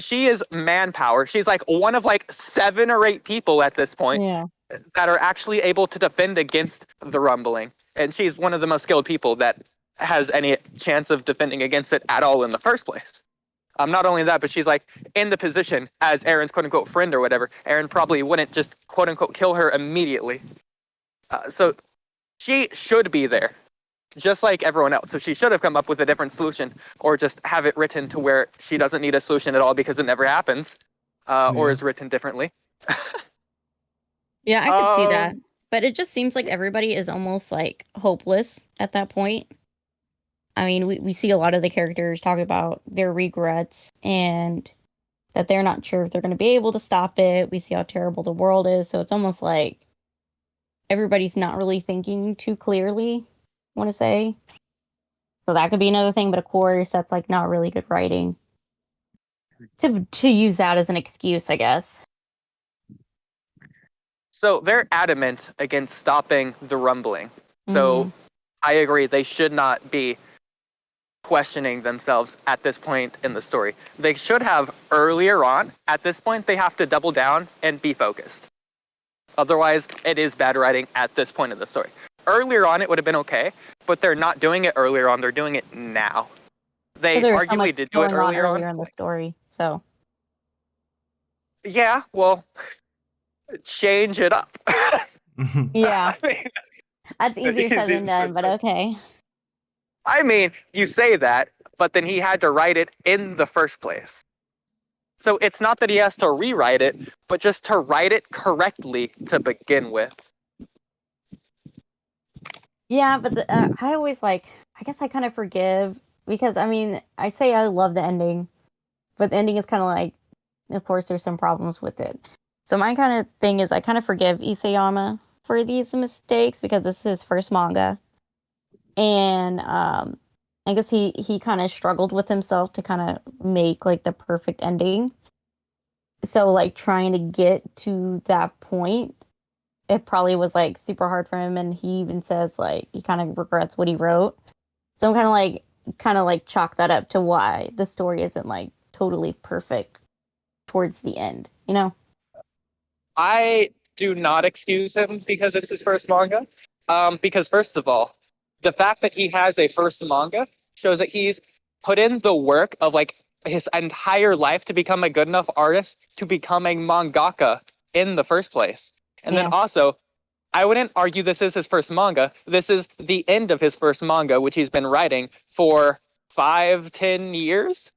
is manpower. She's like one of like 7 or 8 people at this point that are actually able to defend against the rumbling. And she's one of the most skilled people that has any chance of defending against it at all in the first place. Not only that, but she's like in the position as Eren's quote unquote friend or whatever. Eren probably wouldn't just quote unquote kill her immediately. So she should be there, just like everyone else. So she should have come up with a different solution, or just have it written to where she doesn't need a solution at all because it never happens, or is written differently. Yeah, I could see that. But it just seems like everybody is almost like hopeless at that point. I mean, we see a lot of the characters talk about their regrets and that they're not sure if they're going to be able to stop it. We see how terrible the world is. So it's almost like everybody's not really thinking too clearly, I want to say. So that could be another thing. But of course, that's like not really good writing to use that as an excuse, I guess. So they're adamant against stopping the rumbling. So I agree, they should not be questioning themselves at this point in the story. They should have earlier on. At this point, they have to double down and be focused. Otherwise, it is bad writing at this point in the story. Earlier on, it would have been okay, but they're not doing it earlier on. They're doing it now. They arguably did do it earlier on in the story. So yeah, well, change it up. Yeah, I mean, that's easier said than done, but okay. I mean, you say that, but then he had to write it in the first place. So it's not that he has to rewrite it, but just to write it correctly to begin with. Yeah, but I always I guess I kind of forgive, because, I mean, I say I love the ending, but the ending is kind of like, of course, there's some problems with it. So my kind of thing is I kind of forgive Isayama for these mistakes because this is his first manga. And I guess he kind of struggled with himself to kind of make like the perfect ending. So like trying to get to that point, it probably was like super hard for him. And he even says like he kind of regrets what he wrote. So I'm kind of like, kind of like chalk that up to why the story isn't like totally perfect towards the end, you know? I do not excuse him because it's his first manga. Because first of all, the fact that he has a first manga shows that he's put in the work of like his entire life to become a good enough artist to become a mangaka in the first place. And then also, I wouldn't argue this is his first manga. This is the end of his first manga, which he's been writing for 5-10 years.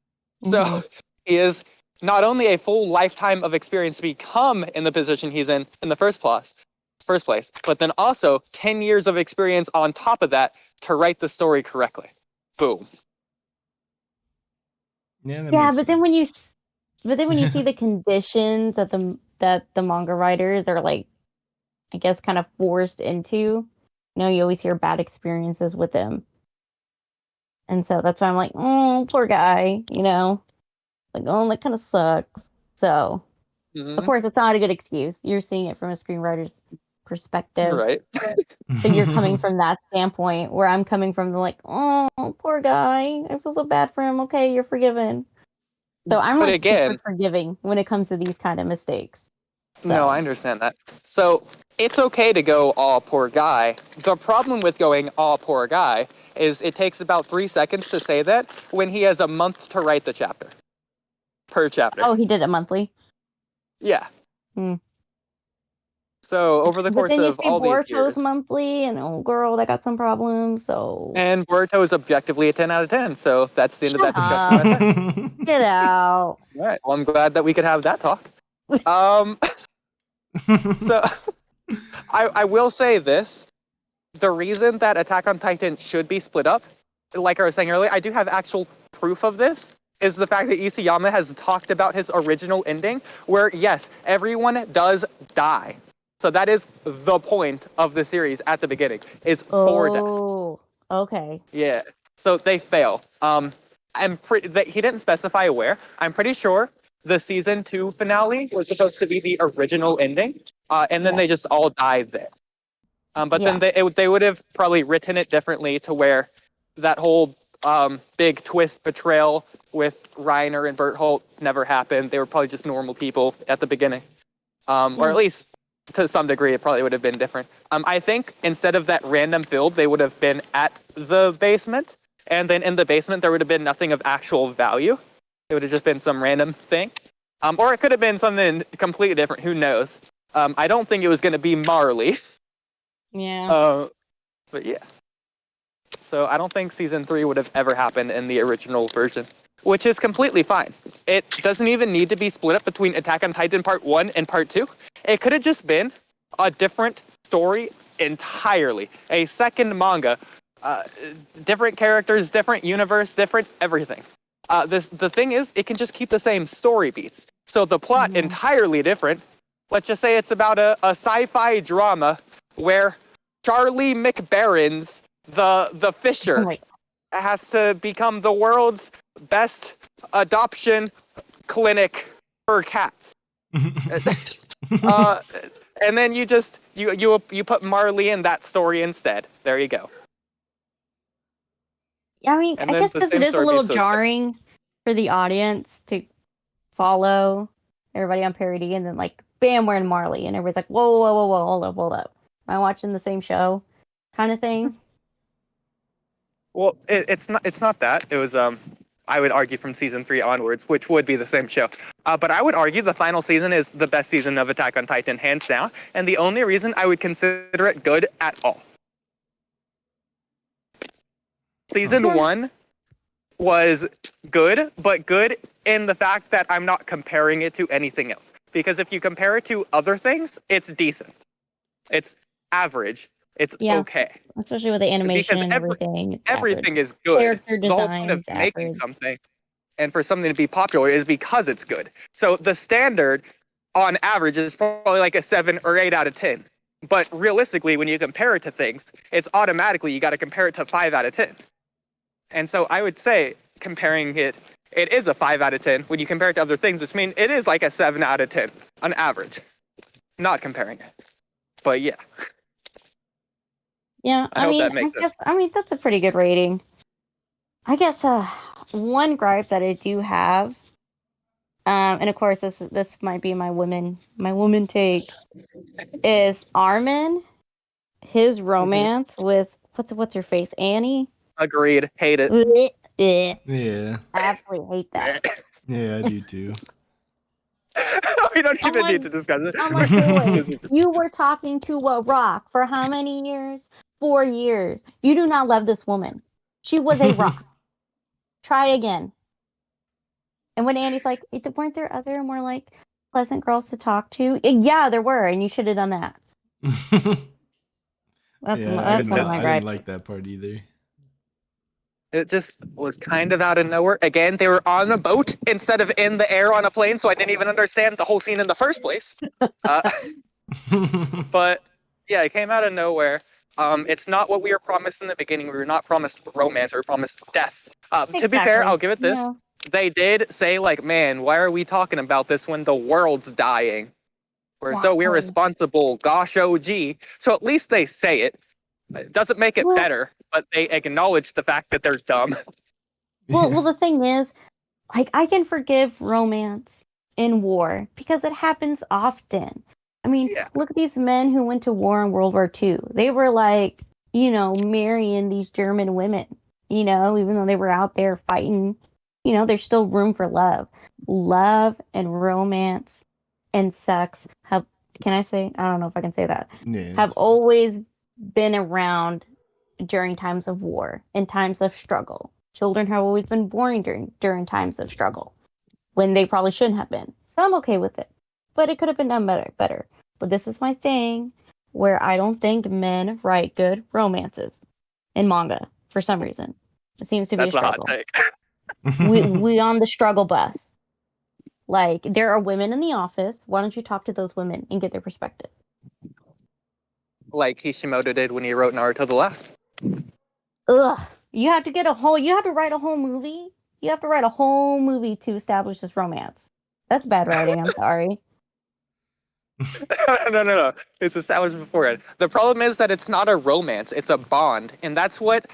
So he is not only a full lifetime of experience to become in the position he's in the first place, but then also 10 years of experience on top of that to write the story correctly. Boom. Yeah, but then when you see the conditions that the manga writers are like, I guess, kind of forced into, you know, you always hear bad experiences with them, and so that's why I'm like, oh, poor guy, you know, like, oh, that kind of sucks. So, of course, it's not a good excuse. You're seeing it from a screenwriter's perspective, right? So you're coming from that standpoint, where I'm coming from the like, oh, poor guy, I feel so bad for him. Okay, you're forgiven. So I'm like super forgiving when it comes to these kind of mistakes. So. No, I understand that. So it's okay to go, "Aw, poor guy." The problem with going, "Aw, poor guy," is it takes about 3 seconds to say that when he has a month to write the chapter. Per chapter. Oh, he did it monthly? Yeah. So over the course of all these years, monthly, and oh girl, that got some problems. So and Boruto is objectively a 10 out of 10. So that's the end of that discussion. Get out. All right. Well, I'm glad that we could have that talk. So I will say this: the reason that Attack on Titan should be split up, like I was saying earlier, I do have actual proof of this. Is the fact that Isayama has talked about his original ending, where yes, everyone does die. So that is the point of the series at the beginning, is for death. Oh, okay. Yeah. So they fail. He didn't specify where. I'm pretty sure the season 2 finale was supposed to be the original ending, and then they just all died there. But then they would have probably written it differently to where that whole big twist betrayal with Reiner and Bertholdt never happened. They were probably just normal people at the beginning, or at least. To some degree, it probably would have been different. I think instead of that random field, they would have been at the basement. And then in the basement, there would have been nothing of actual value. It would have just been some random thing. Or it could have been something completely different. Who knows? I don't think it was going to be Marley. Yeah. But yeah. So I don't think season 3 would have ever happened in the original version. Which is completely fine. It doesn't even need to be split up between Attack on Titan Part 1 and Part 2. It could have just been a different story entirely. A second manga. Different characters, different universe, different everything. The thing is, it can just keep the same story beats. So the plot entirely different. Let's just say it's about a sci-fi drama where Charlie McBarons, the Fisher, has to become the world's best adoption clinic for cats. And then you put Marley in that story instead. There you go. Yeah, I mean, I guess because it is a little jarring for the audience to follow everybody on parody, and then like, bam, we're in Marley, and everybody's like, whoa, whoa, whoa, whoa, hold up. Am I watching the same show? Kind of thing. Well, it's not that. It was I would argue from season 3 onwards, which would be the same show. But I would argue the final season is the best season of Attack on Titan, hands down, and the only reason I would consider it good at all. Season 1 was good, but good in the fact that I'm not comparing it to anything else. Because if you compare it to other things, it's decent. It's average. It's okay. Especially with the animation and everything. Everything is good. Character design, the whole point of making something and for something to be popular is because it's good. So the standard on average is probably like a 7 or 8 out of 10. But realistically, when you compare it to things, it's automatically you got to compare it to 5 out of 10. And so I would say comparing it is a 5 out of 10 when you compare it to other things, which means it is like a 7 out of 10 on average. Not comparing it. But yeah. Yeah, I mean, that's a pretty good rating. I guess one gripe that I do have, and of course this might be my woman take, is Armin, his romance with what's her face, Annie. Agreed. Hate it. Blech. Yeah. I absolutely hate that. Yeah, I do too. We don't even like- need to discuss it. I'm like, boy, you were talking to a rock for how many years? 4 years. You do not love this woman. She was a rock. Try again. And when Annie's like, weren't there other more like pleasant girls to talk to? Yeah, there were, and you should have done that. That's I one of my gripes. didn't like that part either. It just was kind of out of nowhere. Again, they were on a boat instead of in the air on a plane, so I didn't even understand the whole scene in the first place. But yeah, it came out of nowhere. It's not what we were promised in the beginning. We were not promised romance. We were promised death. To be fair, I'll give it this. Yeah. They did say, like, man, why are we talking about this when the world's dying? We're so Wow. irresponsible. Gosh, OG. So at least they say it. It doesn't make it What? better, but they acknowledge the fact that they're dumb. Well, the thing is, like, I can forgive romance in war because it happens often. I mean, Yeah. look at these men who went to war in World War II. They were like, marrying these German women, even though they were out there fighting, there's still room for love. Love and romance and sex have, can I say? I don't know if I can say that. Yeah, Have always been around during times of war and times of struggle. Children have always been born during times of struggle when they probably shouldn't have been. So I'm okay with it, but it could have been done better. But this is my thing where I don't think men write good romances in manga for some reason. It seems to be That's a a hot struggle. take. we on the struggle bus. Like, there are women in the office. Why don't you talk to those women and get their perspective? Like Kishimoto did when he wrote Naruto the Last. Ugh. You have to write a whole movie? You have to write a whole movie to establish this romance. That's bad writing, I'm sorry. No. It's established beforehand. The problem is that it's not a romance, it's a bond. And that's what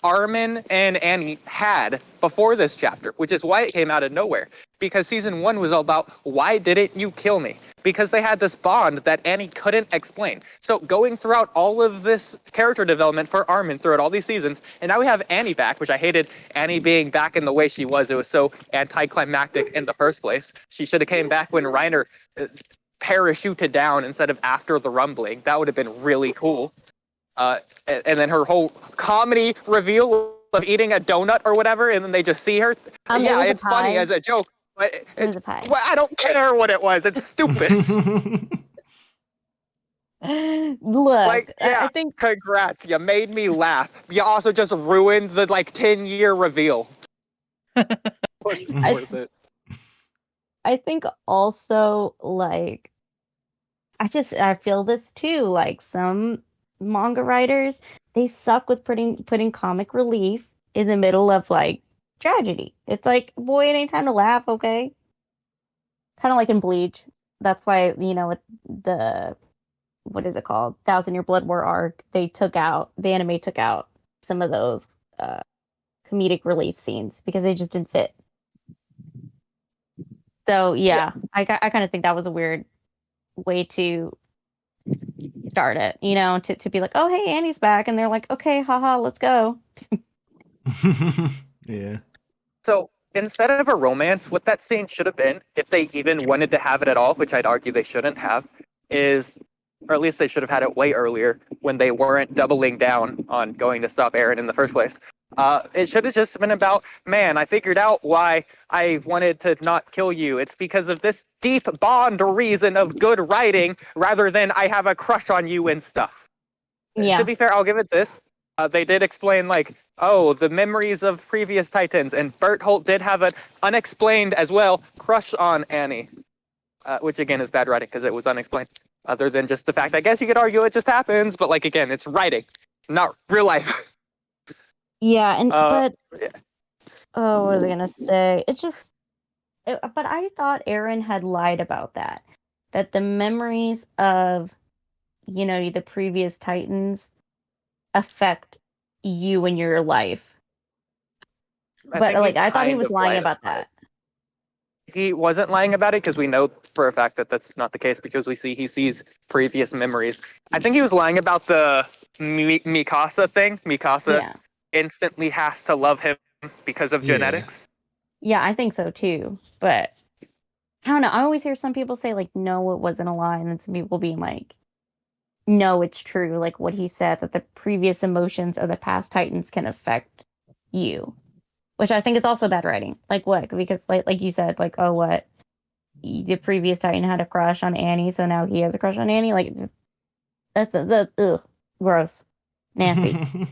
Armin and Annie had before this chapter, which is why it came out of nowhere. Because season 1 was all about, why didn't you kill me? Because they had this bond that Annie couldn't explain. So going throughout all of this character development for Armin throughout all these seasons, and now we have Annie back, which I hated Annie being back in the way she was. It was so anticlimactic in the first place. She should have came back when Reiner parachuted down instead of after the rumbling. That would have been really cool. And then her whole comedy reveal of eating a donut or whatever, and then they just see her. Yeah, it's funny as a joke, but It was a pie. well, I don't care what it was. It's stupid. Look, Like, yeah, I think congrats. You made me laugh. You also just ruined the 10-year reveal. Wasn't worth it. I think also, like, I feel this too. Like, some manga writers, they suck with putting comic relief in the middle of, like, tragedy. It's like, boy, it ain't time to laugh, okay? Kind of like in Bleach. That's why, the, what is it called? 1,000-Year Blood War arc, the anime took out some of those comedic relief scenes because they just didn't fit. So yeah, I kind of think that was a weird way to start it, to be like, oh hey, Annie's back, and they're like, okay, haha, let's go. Yeah. So instead of a romance, what that scene should have been, if they even wanted to have it at all, which I'd argue they shouldn't have, is, or at least they should have had it way earlier when they weren't doubling down on going to stop Eren in the first place. It should have just been about, man, I figured out why I wanted to not kill you. It's because of this deep bond reason of good writing rather than I have a crush on you and stuff. Yeah. To be fair, I'll give it this. They did explain, like, oh, the memories of previous Titans, and Berthold did have an unexplained, as well, crush on Annie. Which, again, is bad writing because it was unexplained. Other than just the fact, I guess you could argue it just happens, but, like, again, it's writing, not real life. Yeah, and Yeah. what was I gonna say? But I thought Eren had lied about that. That the memories of, the previous Titans affect you in your life. But like, I thought he was lying about that. He wasn't lying about it because we know for a fact that that's not the case because he sees previous memories. I think he was lying about the Mikasa thing. Mikasa instantly has to love him because of genetics. Yeah, I think so too. But I don't know. I always hear some people say like, no, it wasn't a lie, and then some people being like, no, it's true. Like what he said, that the previous emotions of the past Titans can affect you. Which I think is also bad writing. Like what? Because like you said, like, oh, what? The previous Titan had a crush on Annie, so now he has a crush on Annie. Like, that's gross, nasty.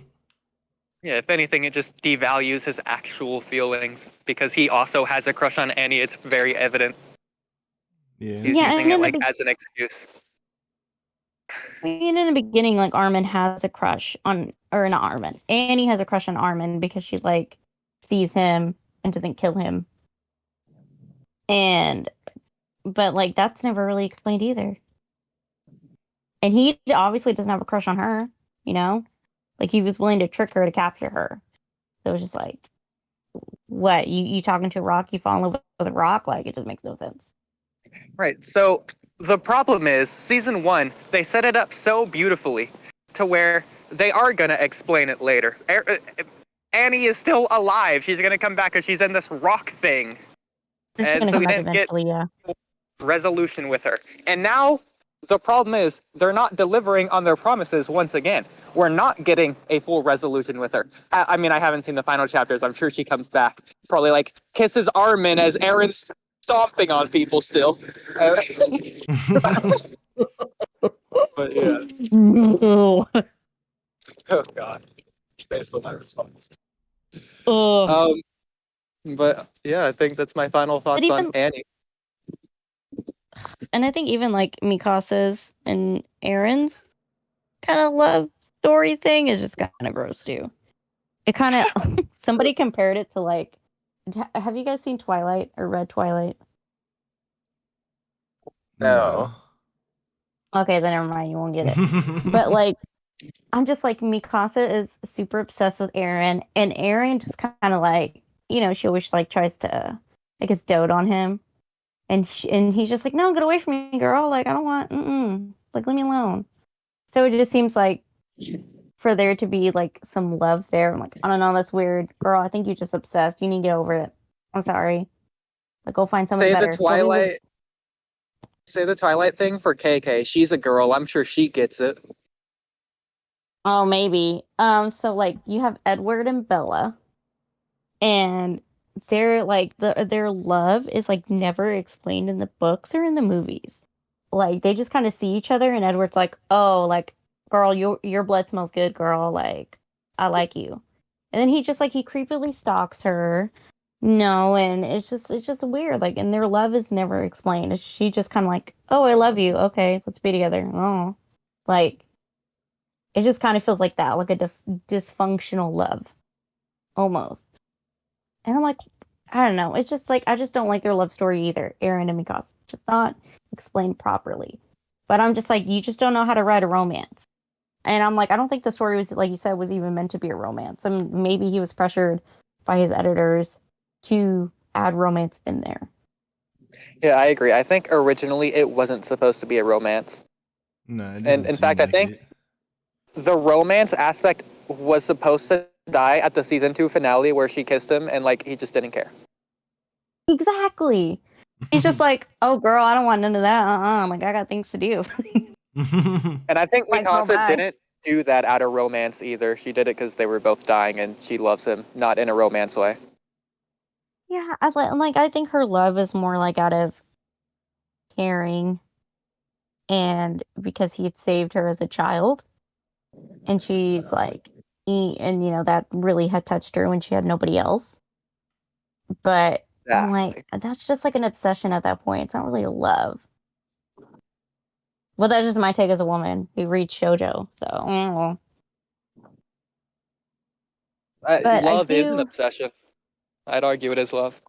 Yeah, if anything, it just devalues his actual feelings because he also has a crush on Annie. It's very evident. Yeah, he's using it like as an excuse. I mean, in the beginning, like Armin has a crush on, or not Armin. Annie has a crush on Armin because she like sees him and doesn't kill him. But like that's never really explained either. And he obviously doesn't have a crush on her, you know? Like he was willing to trick her to capture her. So it was just like, what? You talking to a rock, you fall in love with a rock? Like it just makes no sense. Right. So the problem is, season 1, they set it up so beautifully to where they are going to explain it later. Annie is still alive. She's going to come back because she's in this rock thing. And so we didn't get resolution with her. And now the problem is they're not delivering on their promises once again. We're not getting a full resolution with her. I mean, I haven't seen the final chapters. I'm sure she comes back. Probably like kisses Armin as Eren's stomping on people still. But yeah. No. Oh god. Based on my response. Oh. But yeah, I think that's my final thoughts on Annie. And I think even like Mikasa's and Eren's kind of love story thing is just kind of gross too. It kind of somebody compared it to like, have you guys seen Twilight or read Twilight? No. Okay, then never mind. You won't get it. But like, I'm just like Mikasa is super obsessed with Eren, and Eren just kind of like, you know, she always like tries to, I guess, dote on him, and he's just like, no, get away from me, girl. Like I don't want, like leave me alone. So it just seems like for there to be like some love there. I'm like, I don't know, that's weird, girl. I think you're just obsessed. You need to get over it. I'm sorry. Like go find someone better. Say the Twilight thing for KK. She's a girl. I'm sure she gets it. Oh, maybe. So like you have Edward and Bella, and they're like their love is like never explained in the books or in the movies. Like they just kind of see each other, and Edward's like, "Oh, like girl, your blood smells good, girl. Like I like you," and then he creepily stalks her. No, and it's just weird. Like, and their love is never explained. She just kind of like, "Oh, I love you. Okay, let's be together." Oh, like it just kind of feels like that, like a dysfunctional love, almost. And I'm like, I don't know. It's just like I just don't like their love story either. Eren and Mikasa, just not explained properly. But I'm just like, you just don't know how to write a romance. And I'm like, I don't think the story was, like you said, was even meant to be a romance. I mean, maybe he was pressured by his editors to add romance in there. Yeah, I agree. I think originally it wasn't supposed to be a romance. No, and in fact, I think the romance aspect was supposed to die at the season 2 finale where she kissed him and like he just didn't care. Exactly. He's just like, oh girl, I don't want none of that. Like I got things to do. And I think Mikasa didn't do that out of romance either. She did it because they were both dying and she loves him, not in a romance way. Yeah, I think her love is more like out of caring, and because he had saved her as a child, and she's like, and you know that really had touched her when she had nobody else. But exactly. I'm like, that's just like an obsession at that point. It's not really a love. Well, that's just my take as a woman who reads shoujo. So, love is an obsession. I'd argue it is love.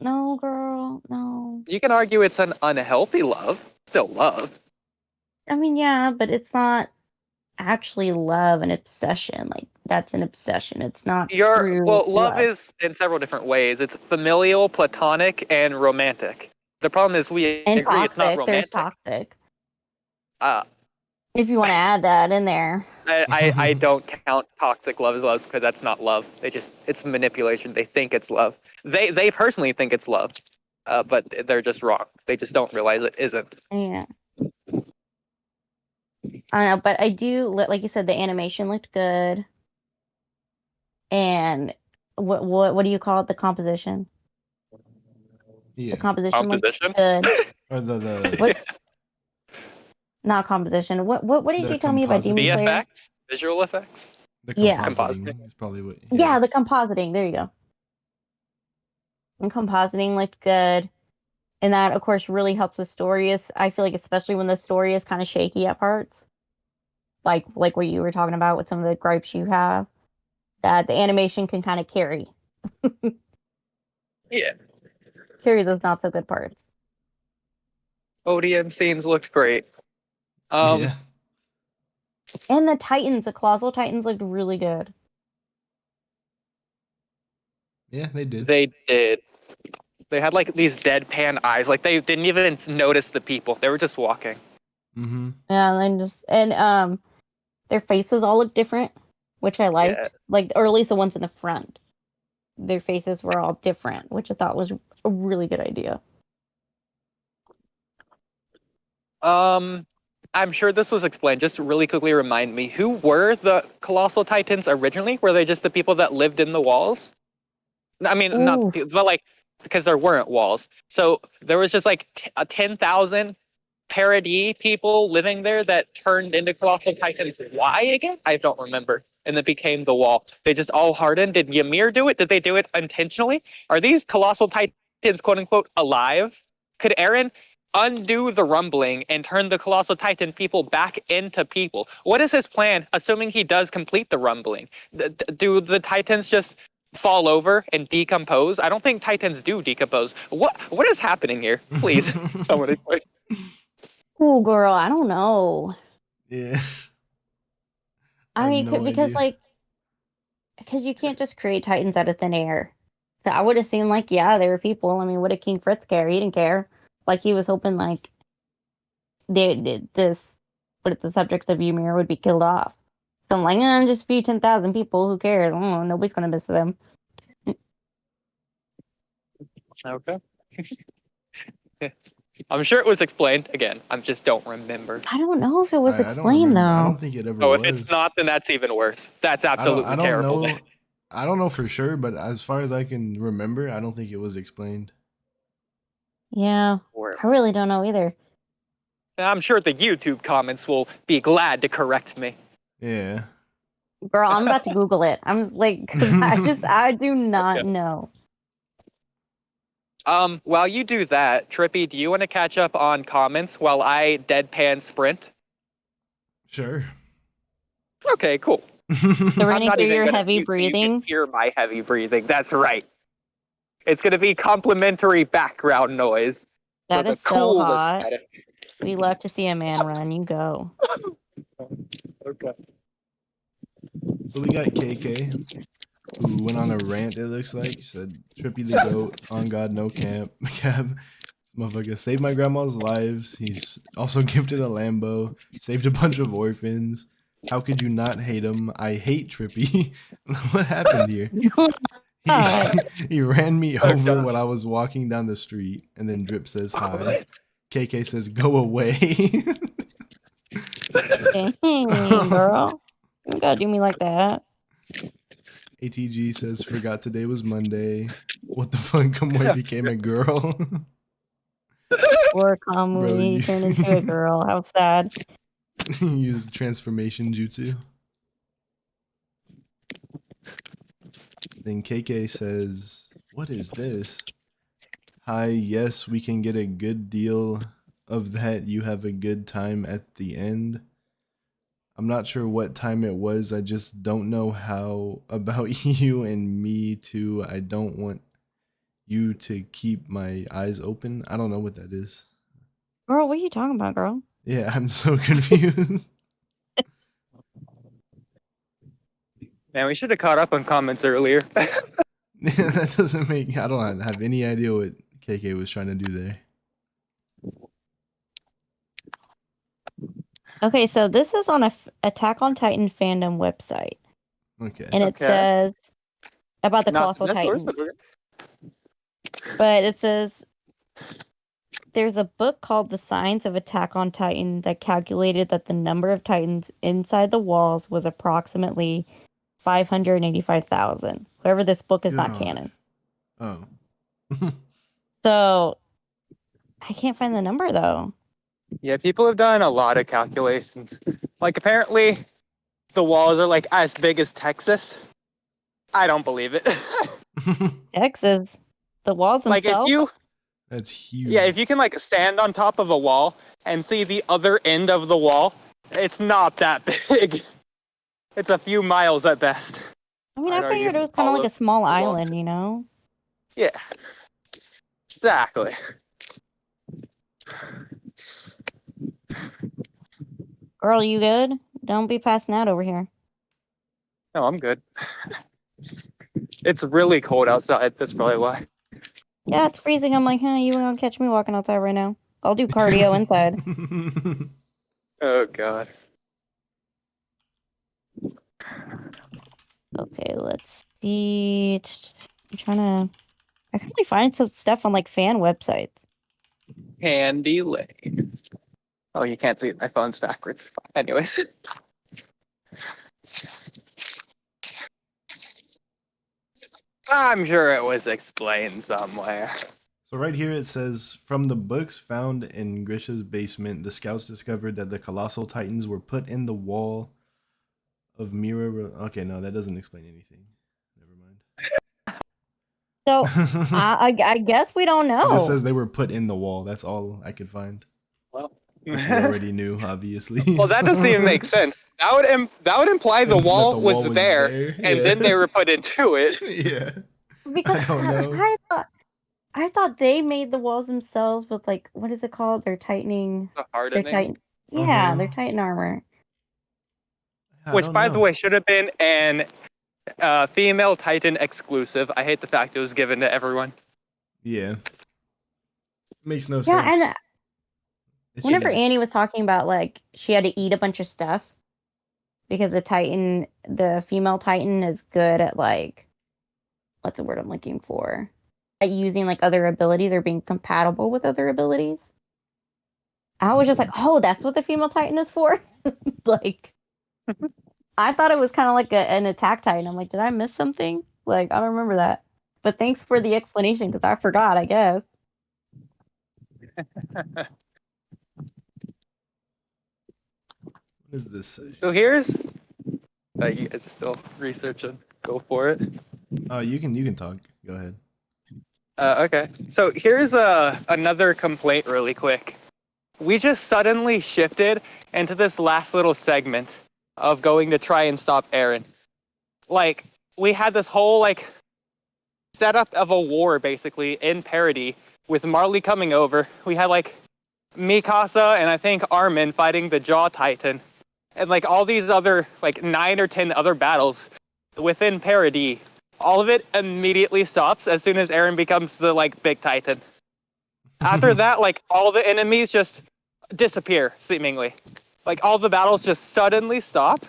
No, girl, no. You can argue it's an unhealthy love. Still love. I mean, yeah, but it's not actually love and obsession. Like, that's an obsession. It's not Love love. is in several different ways. It's familial, platonic, and romantic. The problem is we And agree it's not toxic. There's romantic. toxic. Uh, If you want to add that in there. I don't count toxic love as love because that's not love. It's manipulation. They think it's love. They personally think it's love, but they're just wrong. They just don't realize it isn't. Yeah. I know, but I do like you said, the animation looked good. And what do you call it? The composition. Yeah. The composition looked Composition? good. Or the What? Not composition. What did The you tell me about Demon compositing. Slayer? VFX, visual effects. the Yeah. compositing is probably what. Yeah, the compositing. There you go. And compositing looked good. And that, of course, really helps the story. I feel like, especially when the story is kind of shaky at parts, like what you were talking about with some of the gripes you have, that the animation can kind of carry Yeah. those not so good parts. ODM scenes looked great. Yeah. And the colossal titans looked really good. Yeah, they did. They did. They had like these deadpan eyes. Like they didn't even notice the people. They were just walking. Mm-hmm. And their faces all look different, which I liked. Yeah. Like, or at least the ones in the front. Their faces were all different, which I thought was a really good idea. I'm sure this was explained. Just to really quickly remind me, who were the colossal titans originally? Were they just the people that lived in the walls? I mean, Ooh. not, but like, because there weren't walls. So there was just like 10,000 parody people living there that turned into colossal titans. Why again? I don't remember. And then became the wall. They just all hardened. Did Ymir do it? Did they do it intentionally? Are these colossal titans, quote unquote, alive? Could Eren undo the rumbling and turn the colossal titan people back into people? What is his plan, assuming he does complete the rumbling? Do the titans just fall over and decompose? I don't think titans do decompose. What is happening here? Please, someone explain. Oh, girl, I don't know. Yeah. I have mean, no because idea. because you can't just create titans out of thin air. So I would assume, like, yeah, there were people. I mean, what did King Fritz care? He didn't care. Like, he was hoping, like, the subjects of Ymir would be killed off. So I'm like, just a few 10,000 people. Who cares? I don't know, nobody's gonna miss them. Okay. I'm sure it was explained. Again, I just don't remember. I don't know if it was I don't explained remember. I though. don't think it ever Oh, was. if it's not, then that's even worse. That's I don't, absolutely I don't terrible. know. I don't know for sure, but as far as I can remember, I don't think it was explained. Yeah, Or- I really don't know either. I'm sure the YouTube comments will be glad to correct me. Yeah. Girl, I'm about to Google it. I'm like, 'cause I do not know. While you do that, Trippy, do you want to catch up on comments while I deadpan sprint? Sure. Okay, cool. So we're I'm gonna not hear even your gonna heavy mute so you can breathing. hear my heavy breathing. That's right. It's gonna be complimentary background noise. That for is the so coolest hot. edit. We love to see a man run. You go. Okay. So we got KK, who went on a rant, it looks like. He said, Trippy the GOAT, on God, no camp. Cab, this motherfucker saved my grandma's lives. He's also gifted a Lambo, saved a bunch of orphans. How could you not hate him? I hate Trippy. What happened here? He ran me over when I was walking down the street, and then Drip says hi. KK says, go away. Dang, girl. You gotta do me like that. ATG says, forgot today was Monday. What the fuck? Kamui became a girl. Or Bro, Kamui you- turned into a girl. How sad. He used transformation jutsu. Then KK says, what is this? Hi, yes, we can get a good deal of that. You have a good time at the end. I'm not sure what time it was. I just don't know how about you and me too. I don't want you to keep my eyes open. I don't know what that is. Girl, what are you talking about, girl? Yeah, I'm so confused. Man, we should have caught up on comments earlier. That doesn't make. I don't have any idea what KK was trying to do there. Okay, so this is on a Attack on Titan fandom website. Okay. And it says about the Colossal Titans. But it says there's a book called The Science of Attack on Titan that calculated that the number of Titans inside the walls was approximately 585,000. However, this book is not canon. Oh. So I can't find the number though. Yeah, people have done a lot of calculations. Like, apparently, the walls are, like, as big as Texas. I don't believe it. Texas? The walls themselves? Like, if you... That's huge. Yeah, if you can, like, stand on top of a wall and see the other end of the wall, it's not that big. It's a few miles at best. I mean, I figured it was kind of like a small island, you know? Yeah. Exactly. Girl, you good? Don't be passing out over here. No, I'm good. It's really cold outside. That's probably why. Yeah, it's freezing. I'm like, you ain't gonna catch me walking outside right now. I'll do cardio inside. Oh, God. Okay, let's see. I'm trying to... I can only find some stuff on, like, fan websites. Candy Lane. Oh, you can't see it. My phone's backwards. Anyways. I'm sure it was explained somewhere. So right here it says, from the books found in Grisha's basement, the scouts discovered that the colossal titans were put in the wall of mirror. Okay, no, that doesn't explain anything. Never mind. So, I guess we don't know. It just says they were put in the wall. That's all I could find. Well, we already knew, obviously. Well, that doesn't even make sense. That would imply the wall was there, and then they were put into it. Yeah. Because I thought they made the walls themselves with, like, what is it called? They're tightening. The hardening. Yeah, they're Titan armor. Which, by the way, should have been an female Titan exclusive. I hate the fact it was given to everyone. Yeah. Makes no sense. Yeah, and whenever Annie was talking about, like, she had to eat a bunch of stuff because the female Titan is good at, like, what's the word I'm looking for? At using, like, other abilities or being compatible with other abilities. I was just like, oh, that's what the female Titan is for? Like, I thought it was kind of like an attack Titan. I'm like, did I miss something? Like, I don't remember that. But thanks for the explanation, because I forgot, I guess. What is this? So here's... you guys are still researching. Go for it. Oh, you can talk. Go ahead. Okay. So here's another complaint really quick. We just suddenly shifted into this last little segment of going to try and stop Eren. Like, we had this whole, like, setup of a war, basically, in Paradis, with Marley coming over. We had, like, Mikasa and I think Armin fighting the Jaw Titan. And, like, all these other, like, 9 or 10 other battles within Paradis. All of it immediately stops as soon as Eren becomes the, like, big Titan. After that, like, all the enemies just disappear, seemingly. Like, all the battles just suddenly stop.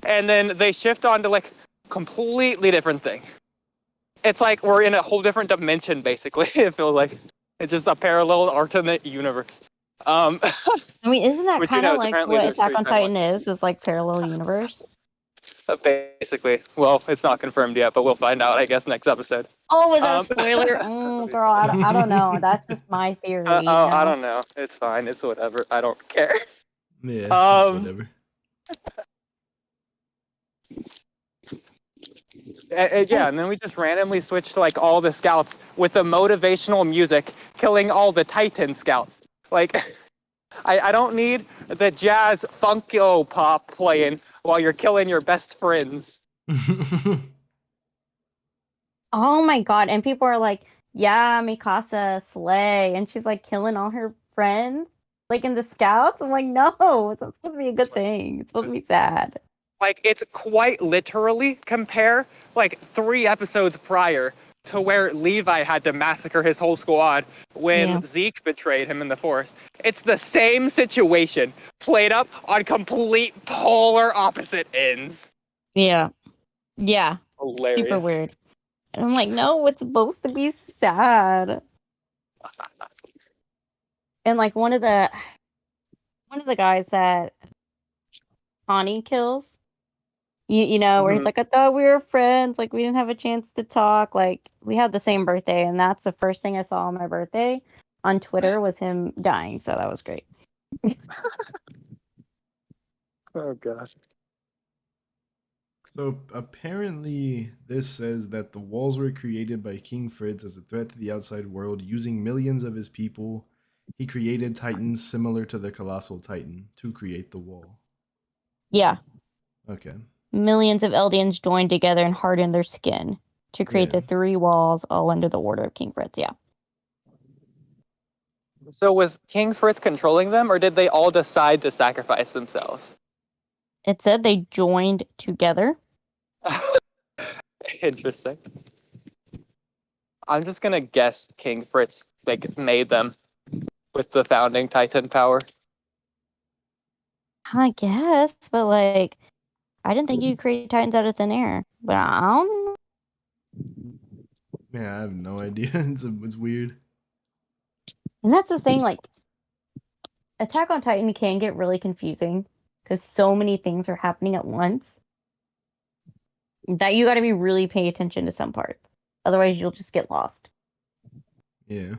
And then they shift on to, like, completely different thing. It's like we're in a whole different dimension, basically. It feels like it's just a parallel alternate universe. I mean, isn't that kind of like what Attack on Titan timelines. is? It's like parallel universe. Basically. Well, it's not confirmed yet, but we'll find out, I guess, next episode. Oh, is that a spoiler? Girl, I don't know. That's just my theory. I don't know. It's fine. It's whatever. I don't care. Yeah, whatever. Yeah, and then we just randomly switched to, like, all the scouts with the motivational music killing all the Titan scouts. Like, I don't need the jazz funko pop playing while you're killing your best friends. Oh my god, and people are like, yeah, Mikasa, slay, and she's like killing all her friends, like in the scouts. I'm like, no, it's not supposed to be a good thing. It's supposed to be sad. Like, it's quite literally compare, like, 3 episodes prior to where Levi had to massacre his whole squad when Zeke betrayed him in the forest. It's the same situation, played up on complete polar opposite ends. Yeah. Yeah. Hilarious. Super weird. And I'm like, no, it's supposed to be sad. And like one of the guys that Connie kills, you know, where he's like, I thought we were friends, like we didn't have a chance to talk, like we had the same birthday, and that's the first thing I saw on my birthday on Twitter was him dying, so that was great. Oh gosh. So apparently this says that the walls were created by King Fritz as a threat to the outside world using millions of his people. He created titans similar to the colossal titan to create the wall. Yeah. Okay. Millions of Eldians joined together and hardened their skin to create the 3 walls all under the order of King Fritz, yeah. So was King Fritz controlling them, or did they all decide to sacrifice themselves? It said they joined together. Interesting. I'm just gonna guess King Fritz like made them with the founding Titan power. I guess, but like, I didn't think you could create Titans out of thin air. But I don't know. Yeah, I have no idea. It's weird. And that's the thing, like, Attack on Titan can get really confusing because so many things are happening at once that you got to be really paying attention to some parts. Otherwise, you'll just get lost. Yeah.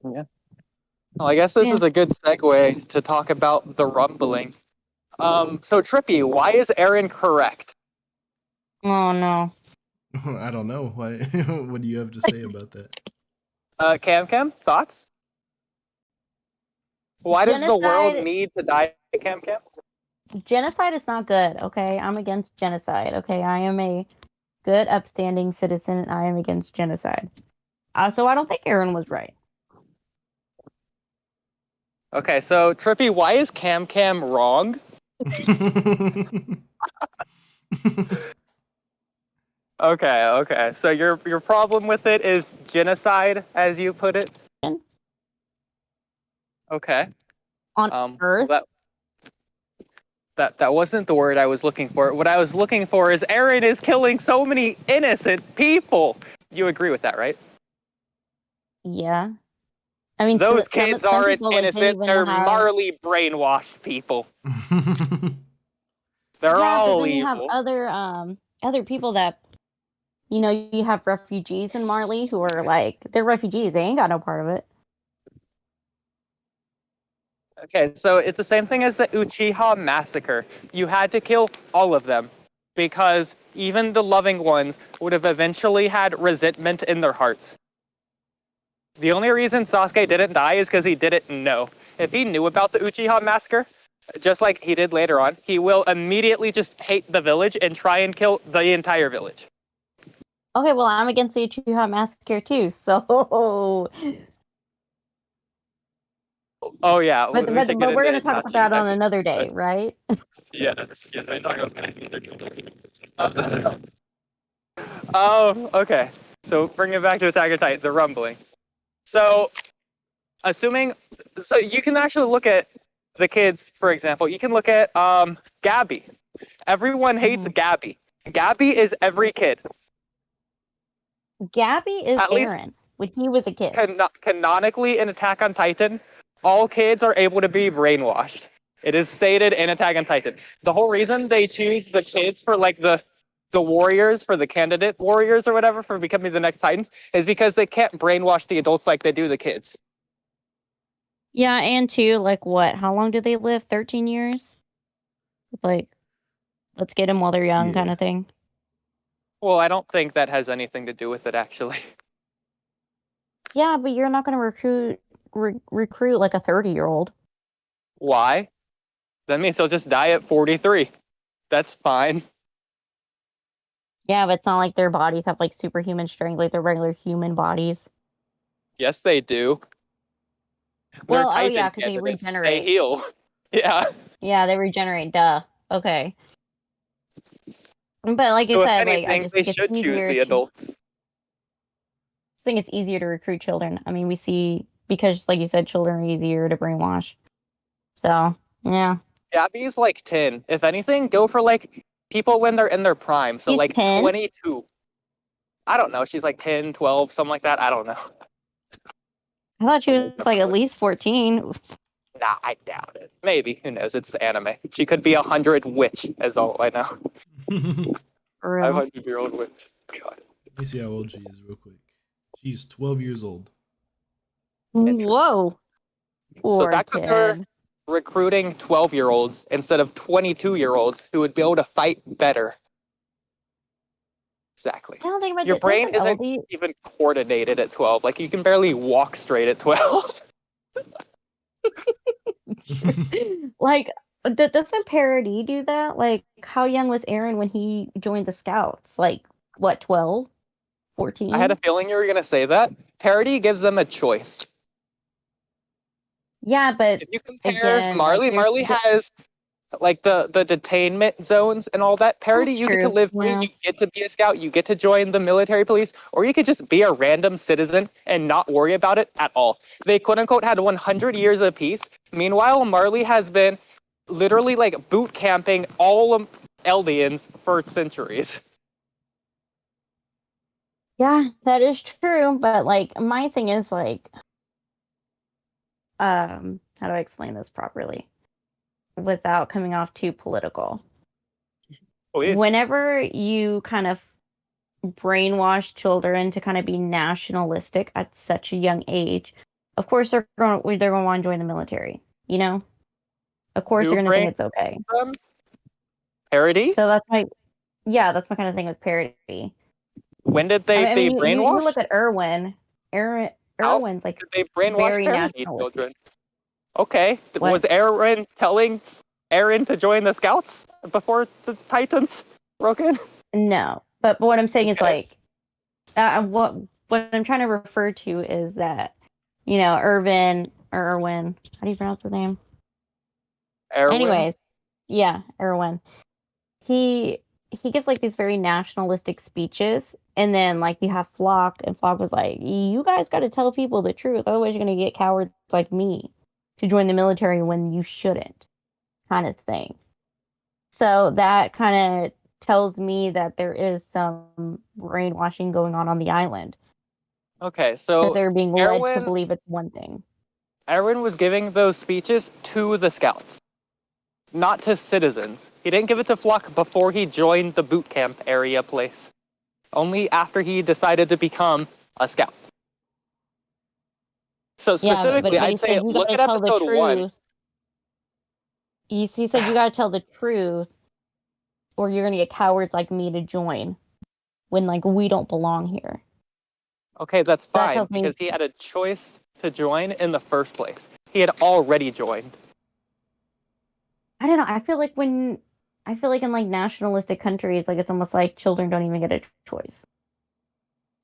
Yeah. Well, I guess this is a good segue to talk about the rumbling. So Trippy, why is Eren correct? Oh no. I don't know. Why? What do you have to say about that? Camcam, thoughts? Why does the world need to die, Camcam? Genocide is not good, okay? I'm against genocide, okay? I am a good, upstanding citizen, and I am against genocide. So I don't think Eren was right. Okay, so Trippy, why is Camcam wrong? Okay. So your problem with it is genocide, as you put it. Okay. On Earth. That wasn't the word I was looking for. What I was looking for is Eren is killing so many innocent people. You agree with that, right? Yeah. I mean, those kids aren't innocent. They're Marley brainwashed people. They're all but then evil. You have other people that, you know, you have refugees in Marley who are like, they're refugees. They ain't got no part of it. Okay, so it's the same thing as the Uchiha massacre. You had to kill all of them because even the loving ones would have eventually had resentment in their hearts. The only reason Sasuke didn't die is because he didn't know. If he knew about the Uchiha massacre, just like he did later on, he will immediately just hate the village and try and kill the entire village. Okay, well, I'm against the Uchiha massacre too, so... Oh, yeah. But we're going to talk about that on another day, right? Yes, I talk about that. Oh, okay. So bring it back to Attack on Titan, the rumbling. So, so you can actually look at the kids, for example. You can look at Gabby. Everyone hates Gabby. Gabby is every kid. Gabby is Eren when he was a kid. Canonically in Attack on Titan, all kids are able to be brainwashed. It is stated in Attack on Titan. The whole reason they choose the kids for like the warriors, for the candidate warriors or whatever, for becoming the next Titans, is because they can't brainwash the adults like they do the kids. Yeah, and too, like what? How long do they live? 13 years? Like, let's get them while they're young kind of thing. Well, I don't think that has anything to do with it, actually. Yeah, but you're not going to recruit like a 30-year-old. Why? That means they'll just die at 43. That's fine. Yeah, but it's not like their bodies have like superhuman strength like their regular human bodies. Yes, they do. Well, yeah, because they regenerate. They heal. Yeah. Yeah, they regenerate. Duh. Okay. But like I So if said, like I anything, just they think it's should choose easier the to adults. think it's easier to recruit children. I mean, we see because, like you said, children are easier to brainwash. So yeah, Gabby's like 10. If anything, go for like people when they're in their prime. So she's like 10. 22. I don't know. She's like 10, 12, something like that. I don't know. I thought she was like at least 14. Nah, I doubt it. Maybe. Who knows? It's anime. She could be 100 witch, as all I know. For real. 500-year-old witch. God. Let me see how old she is real quick. She's 12 years old. Whoa. So Poor that's what they're kid. recruiting 12-year-olds instead of 22-year-olds who would be able to fight better. Exactly. I don't think about Your it. brain Doesn't isn't Oldie, even coordinated at 12. Like, you can barely walk straight at 12. like, doesn't Paradis do that? Like, how young was Eren when he joined the Scouts? Like, what, 12? 14? I had a feeling you were going to say that. Parody gives them a choice. Yeah, but If you compare again, Marley, like, Marley has like the detainment zones and all that. Parody, That's you get to true, live free, yeah. you get to be a scout, you get to join the military police, or you could just be a random citizen and not worry about it at all. They quote unquote had 100 years of peace. Meanwhile, Marley has been literally like boot camping all of Eldians for centuries. Yeah, that is true. But like, my thing is like, how do I explain this properly without coming off too political? Please. Whenever you kind of brainwash children to kind of be nationalistic at such a young age, of course they're going to want to join the military. You know, of course Who they're going to think brain it's okay. them? Parody? So that's my kind of thing with Parody. When did they I mean, you look brainwash? at Erwin. How Erwin's like did they brainwash very Parody nationalistic. children? Okay, What? was Eren telling Eren to join the scouts before the Titans broke in? No, but what I'm saying is Okay. like, what I'm trying to refer to is that, you know, Erwin. How do you pronounce his name? Erwin? Anyways, yeah, Erwin. He gives like these very nationalistic speeches, and then like you have Flock, and Flock was like, "You guys got to tell people the truth, otherwise you're gonna get cowards like me to join the military when you shouldn't," kind of thing. So that kind of tells me that there is some brainwashing going on the island. Okay, Because so they're being led to Erwin, believe it's one thing. Erwin was giving those speeches to the scouts, not to citizens. He didn't give it to Flock before he joined the boot camp area place. Only after he decided to become a scout. So specifically, but he I'd say said you look gotta at tell the episode 1. truth. He said you gotta tell the truth, or you're gonna get cowards like me to join when like we don't belong here. Okay, that's That fine, tells me- because he had a choice to join in the first place. He had already joined. I don't know. I feel like in like nationalistic countries, like it's almost like children don't even get a choice.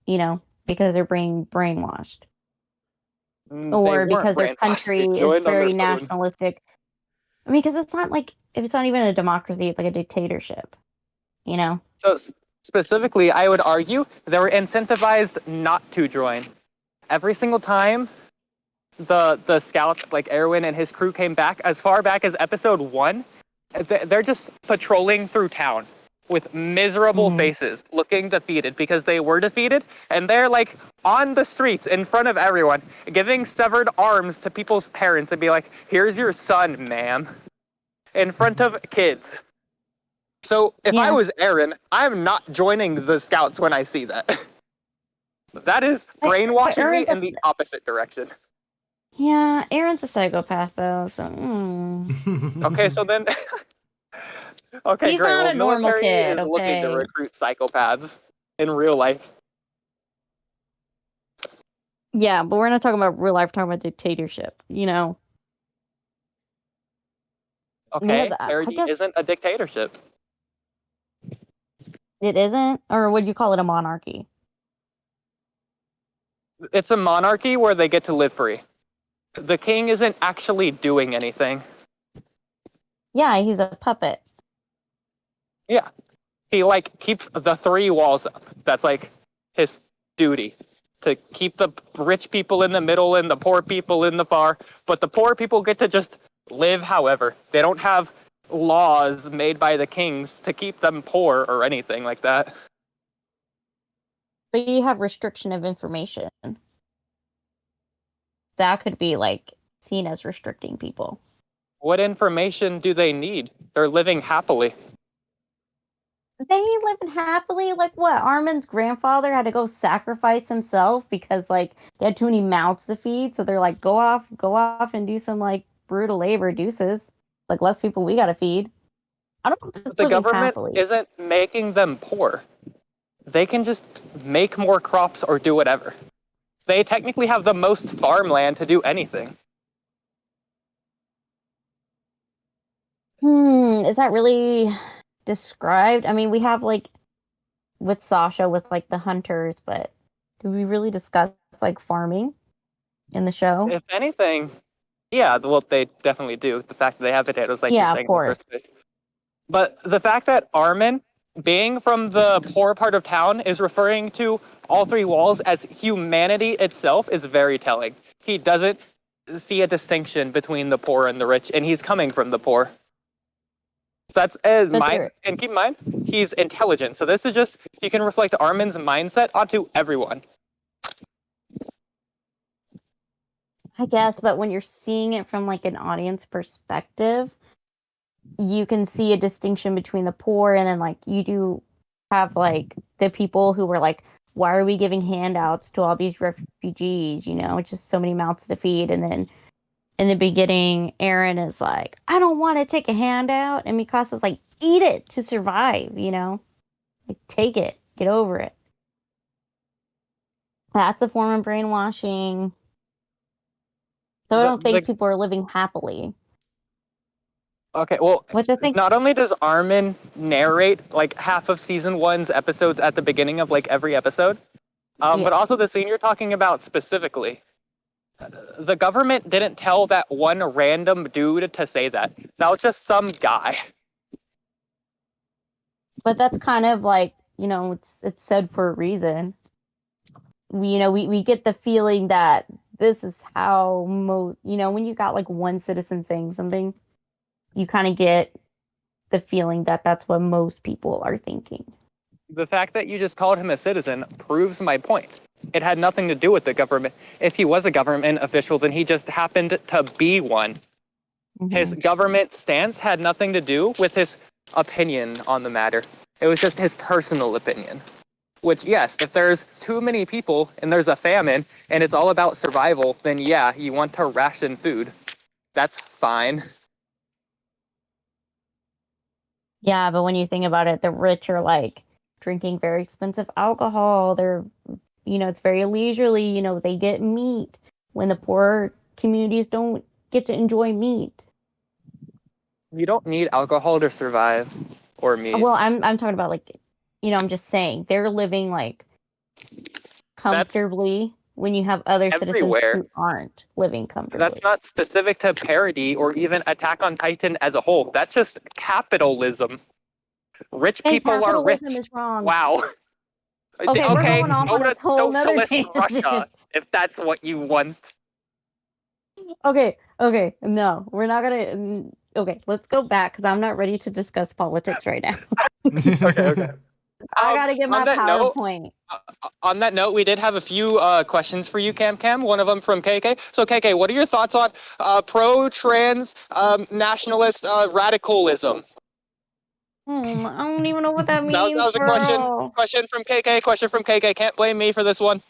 You know, because they're being brainwashed. Or because their country is very nationalistic. I mean, because it's not like, if it's not even a democracy, it's like a dictatorship, you know? So specifically, I would argue they were incentivized not to join. Every single time the scouts, like Erwin and his crew, came back, as far back as episode 1, they're just patrolling through town with miserable faces, looking defeated because they were defeated, and they're like on the streets in front of everyone, giving severed arms to people's parents and be like, "Here's your son, ma'am," in front of kids. So if I was Eren, I'm not joining the scouts when I see that. That is brainwashing me in the opposite direction. Yeah, Eren's a psychopath, though, so... Okay, so then... Okay, He's great. not Well, a normal military kid, is looking to okay? recruit psychopaths in real life. Yeah, but we're not talking about real life, we're talking about dictatorship, you know? Okay, I Parody guess isn't a dictatorship. it isn't? Or would you call it a monarchy? It's a monarchy where they get to live free. The king isn't actually doing anything. Yeah, he's a puppet. Yeah. He like keeps the 3 walls up. That's like his duty. To keep the rich people in the middle and the poor people in the far. But the poor people get to just live however. They don't have laws made by the kings to keep them poor or anything like that. But you have restriction of information. That could be like seen as restricting people. What information do they need? They're living happily. They living happily. Like what? Armin's grandfather had to go sacrifice himself because like they had too many mouths to feed. So they're like, go off and do some like brutal labor, deuces. Like less people we gotta feed. I don't think But the government happily. isn't making them poor. They can just make more crops or do whatever. They technically have the most farmland to do anything. Is that really described? I mean, we have like with Sasha with like the hunters, but do we really discuss like farming in the show? If anything, yeah, well, they definitely do. The fact that they have potatoes, like you're saying, of course. in the first place. But the fact that Armin, being from the poor part of town, is referring to all 3 walls as humanity itself is very telling. He doesn't see a distinction between the poor and the rich, and he's coming from the poor. That's and keep in mind, he's intelligent. So this is just, you can reflect Armin's mindset onto everyone. I guess, but when you're seeing it from like an audience perspective, you can see a distinction between the poor and then like you do have like the people who were like, why are we giving handouts to all these refugees? You know, it's just so many mouths to feed. And then in the beginning, Eren is like, I don't want to take a handout. And Mikasa's like, eat it to survive, you know? Like, take it. Get over it. That's a form of brainwashing. So I don't think people are living happily. Okay, well, Which I think not only does Armin narrate like half of season 1's episodes at the beginning of like every episode, but also the scene you're talking about specifically. The government didn't tell that one random dude to say that. That was just some guy. But that's kind of like, you know, it's said for a reason. We get the feeling that this is how most, you know, when you got like one citizen saying something, you kind of get the feeling that that's what most people are thinking. The fact that you just called him a citizen proves my point. It had nothing to do with the government. If he was a government official, then he just happened to be one. Mm-hmm. His government stance had nothing to do with his opinion on the matter. It was just his personal opinion. Which, yes, if there's too many people and there's a famine and it's all about survival, then yeah, you want to ration food. That's fine. Yeah, but when you think about it, the rich are like drinking very expensive alcohol. They're, you know, it's very leisurely. You know, they get meat when the poor communities don't get to enjoy meat. You don't need alcohol to survive or meat. Well, I'm talking about like, you know, I'm just saying they're living like comfortably when you have other everywhere. Citizens who aren't living comfortably. That's not specific to Parody or even Attack on Titan as a whole. That's just capitalism. Rich people are rich. Capitalism is wrong. Wow. Okay, we're going off on a whole nother tangent. Russia, if that's what you want. Okay, no, we're not gonna. Okay, let's go back because I'm not ready to discuss politics right now. Okay. I gotta get my PowerPoint. On that note, we did have a few questions for you, Camcam. One of them from KK. So, KK, what are your thoughts on pro-trans nationalist radicalism? I don't even know what that means. That was a question. Question from KK. Can't blame me for this one.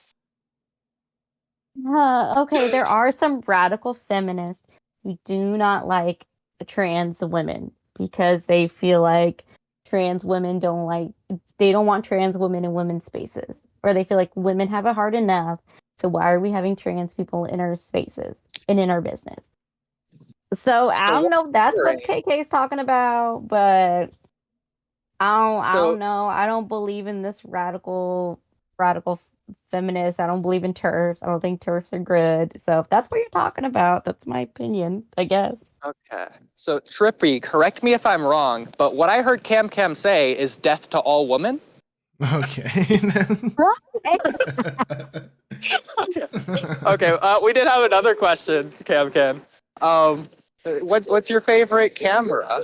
Okay, there are some radical feminists who do not like trans women because they feel like trans women don't want trans women in women's spaces, or they feel like women have it hard enough, so why are we having trans people in our spaces and in our business? So I don't know if that's what KK is talking about, but I don't know. I don't believe in this radical feminist. I don't believe in turfs. I don't think turfs are good. So if that's what you're talking about, that's my opinion, I guess. Okay. So Trippy, correct me if I'm wrong, but what I heard Camcam say is death to all women. Okay. Okay. We did have another question, Camcam. What's your favorite camera?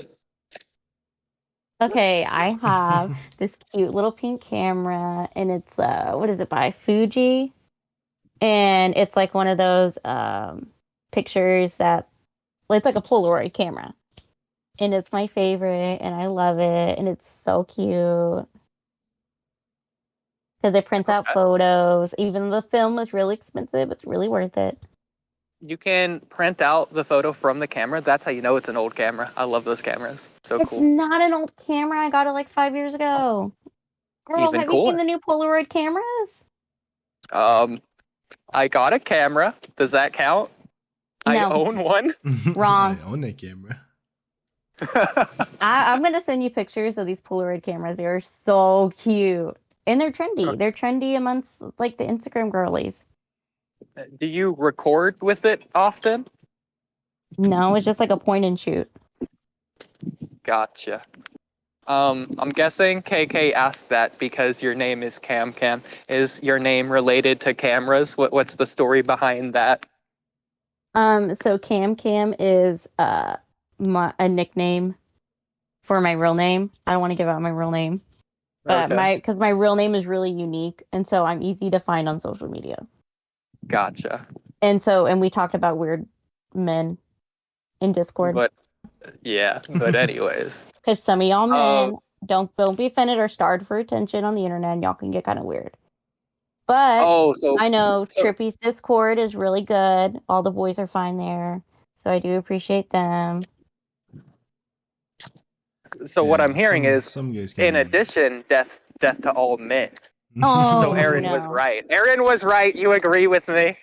Okay, I have this cute little pink camera, and it's what is it by Fuji? And it's like one of those pictures that it's like a Polaroid camera. And it's my favorite, and I love it, and it's so cute. Because it prints out photos. Even though the film was really expensive, it's really worth it. You can print out the photo from the camera. That's how you know it's an old camera. I love those cameras. So It's cool. not an old camera. I got it like 5 years ago. Girl, Even have cooler. you seen the new Polaroid cameras? I got a camera. Does that count? I No. own one. Wrong. I own that camera. I'm going to send you pictures of these Polaroid cameras. They are so cute. And they're trendy. Okay. They're trendy amongst like the Instagram girlies. Do you record with it often? No, it's just like a point and shoot. Gotcha. I'm guessing KK asked that because your name is Camcam. Is your name related to cameras? What's the story behind that? So Camcam is a nickname for my real name. I don't want to give out my real name. But Okay. because my real name is really unique, and so I'm easy to find on social media. Gotcha. And we talked about weird men in Discord. But anyways. Because some of y'all men don't be offended or starved for attention on the internet, and y'all can get kind of weird. But I know Trippy's Discord is really good. All the boys are fine there, so I do appreciate them. So what I'm hearing is, some guys in addition, death to all men. Oh, So Eren was right. Eren was right. You agree with me?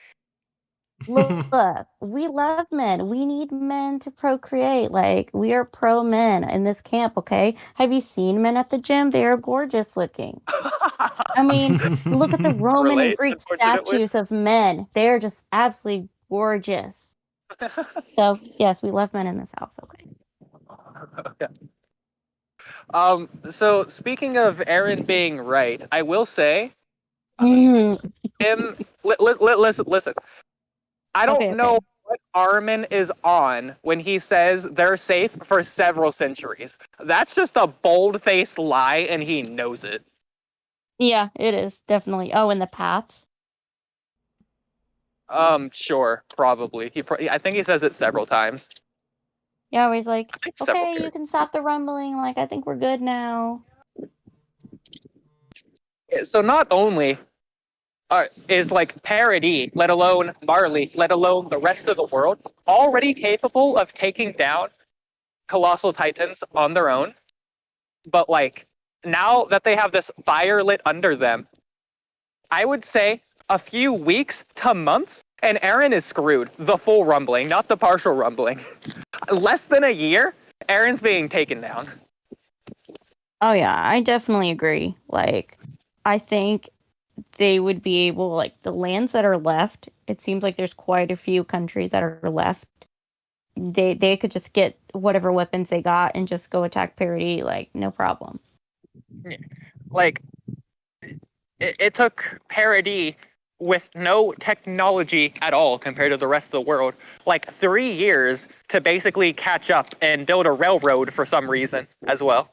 Look, we love men. We need men to procreate. Like, we are pro men in this camp, okay? Have you seen men at the gym? They are gorgeous looking. I mean, look at the Roman and Greek statues of men. They're just absolutely gorgeous. So, yes, we love men in this house, okay? So speaking of Eren being right, I will say, listen. I don't know what Armin is on when he says they're safe for several centuries. That's just a bold-faced lie, and he knows it. Yeah, it is definitely. Oh, in the paths. Sure, probably. I think he says it several times. Yeah, where he's like, several okay, times. you can stop the rumbling. Like, I think we're good now. So not only is like Paradis, let alone Marley, let alone the rest of the world, already capable of taking down colossal titans on their own, but like now that they have this fire lit under them, I would say a few weeks to months, and Eren is screwed. The full rumbling, not the partial rumbling. Less than a year, Eren's being taken down. Oh yeah, I definitely agree. Like, I think they would be able, like, the lands that are left, it seems like there's quite a few countries that are left. They could just get whatever weapons they got and just go attack Paradis, like, no problem. Like, it took Paradis with no technology at all compared to the rest of the world, like 3 years to basically catch up and build a railroad for some reason as well.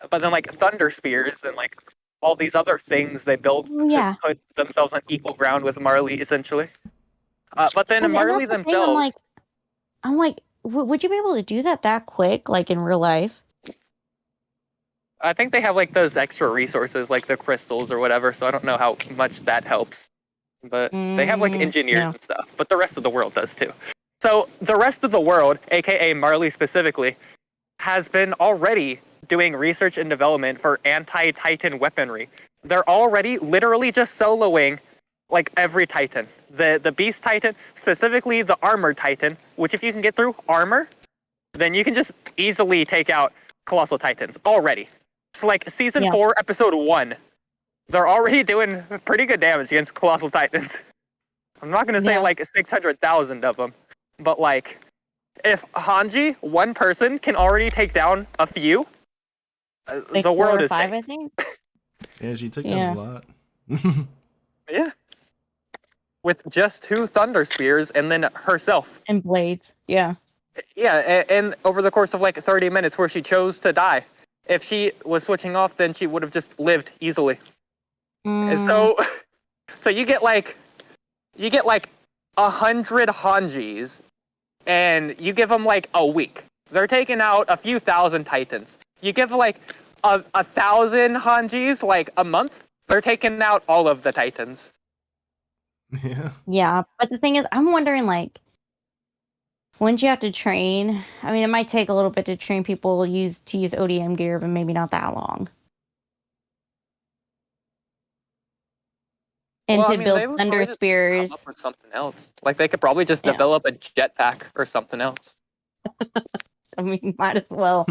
But then like thunder spears and like all these other things they built to put themselves on equal ground with Marley, essentially. But then Marley themselves... I'm like, would you be able to do that quick, like in real life? I think they have like those extra resources, like the crystals or whatever, so I don't know how much that helps. But they have like engineers and stuff, but the rest of the world does too. So the rest of the world, aka Marley specifically, has been already doing research and development for anti-Titan weaponry. They're already literally just soloing like every Titan. The Beast Titan, specifically the Armored Titan, which if you can get through armor, then you can just easily take out Colossal Titans already. So like Season 4, Episode 1, they're already doing pretty good damage against Colossal Titans. I'm not gonna say like 600,000 of them, but like if Hange, one person, can already take down a few, like the world 4 or is 5, safe. I think. Yeah, she took down a lot. Yeah. With just 2 Thunder Spears and then herself. And blades. Yeah. Yeah, and over the course of like 30 minutes where she chose to die. If she was switching off, then she would have just lived easily. And so you get like 100 Hanjis, and you give them like a week. They're taking out a few thousand Titans. You give like 1,000 Hanjis like a month, they're taking out all of the Titans. Yeah. Yeah, but the thing is, I'm wondering, like, wouldn't you have to train? I mean, it might take a little bit to train people to use ODM gear, but maybe not that long. And Well, to I mean, build they would Thunder probably just Spears. come up with something else. Like they could probably just develop a jetpack or something else. I mean, might as well.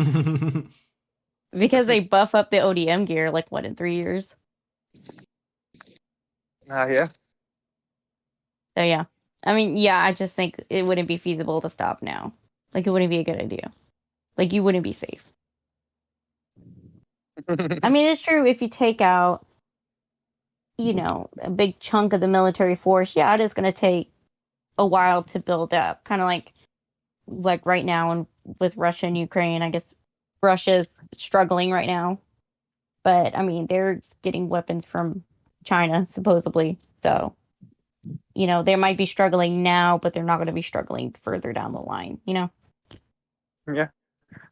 Because they buff up the ODM gear, like, what, in 3 years? Yeah. So, yeah. I mean, yeah, I just think it wouldn't be feasible to stop now. Like, it wouldn't be a good idea. Like, you wouldn't be safe. I mean, it's true, if you take out, you know, a big chunk of the military force, yeah, it is going to take a while to build up. Kind of like right now and with Russia and Ukraine. I guess Russia's struggling right now. But, I mean, they're getting weapons from China, supposedly. So, you know, they might be struggling now, but they're not going to be struggling further down the line, you know? Yeah.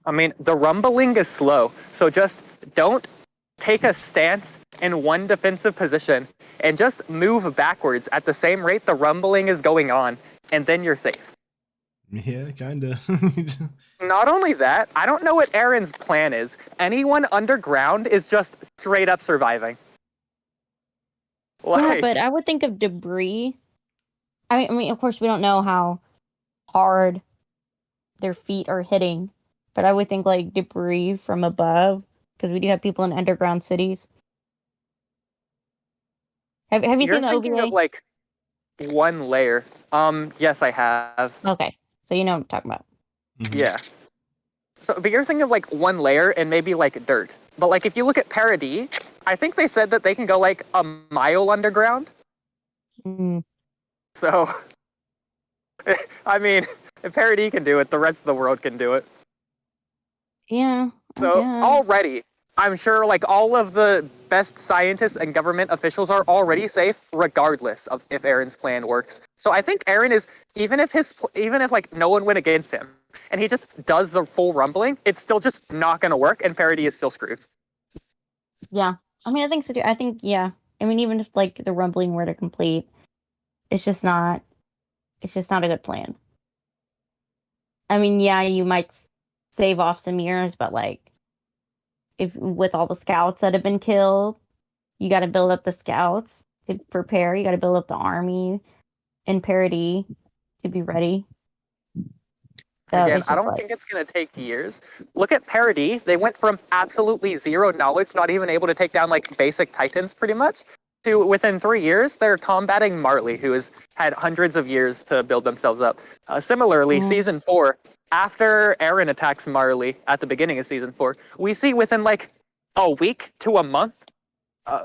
I mean, the rumbling is slow. So just don't take a stance in one defensive position and just move backwards at the same rate the rumbling is going on, and then you're safe. Yeah, kinda. Not only that, I don't know what Eren's plan is. Anyone underground is just straight up surviving. Yeah, but I would think of debris. I mean, of course, we don't know how hard their feet are hitting, but I would think like debris from above, because we do have people in underground cities. Have you You're seen the thinking OVA? of like one layer. Yes, I have. Okay, so you know what I'm talking about. Yeah. So, but you're thinking of like one layer and maybe like dirt. But like if you look at Paradis, I think they said that they can go like a mile underground. Mm. So, I mean, if Paradis can do it, the rest of the world can do it. Yeah. So yeah. already, I'm sure like all of the best scientists and government officials are already safe, regardless of if Eren's plan works. So I think Eren is, even if like no one went against him, and he just does the full rumbling, it's still just not going to work, and Paradis is still screwed. Yeah. I mean, I think so too. I think, yeah. I mean, even if like the rumbling were to complete, it's just not a good plan. I mean, yeah, you might save off some years, but like, if with all the scouts that have been killed, you got to build up the scouts to prepare. You got to build up the army in Paradis to be ready. So again, I don't think it's going to take years. Look at Paradis. They went from absolutely zero knowledge, not even able to take down like basic titans pretty much, to within 3 years, they're combating Marley, who has had hundreds of years to build themselves up. Similarly, Season 4, after Eren attacks Marley at the beginning of Season 4, we see within like a week to a month,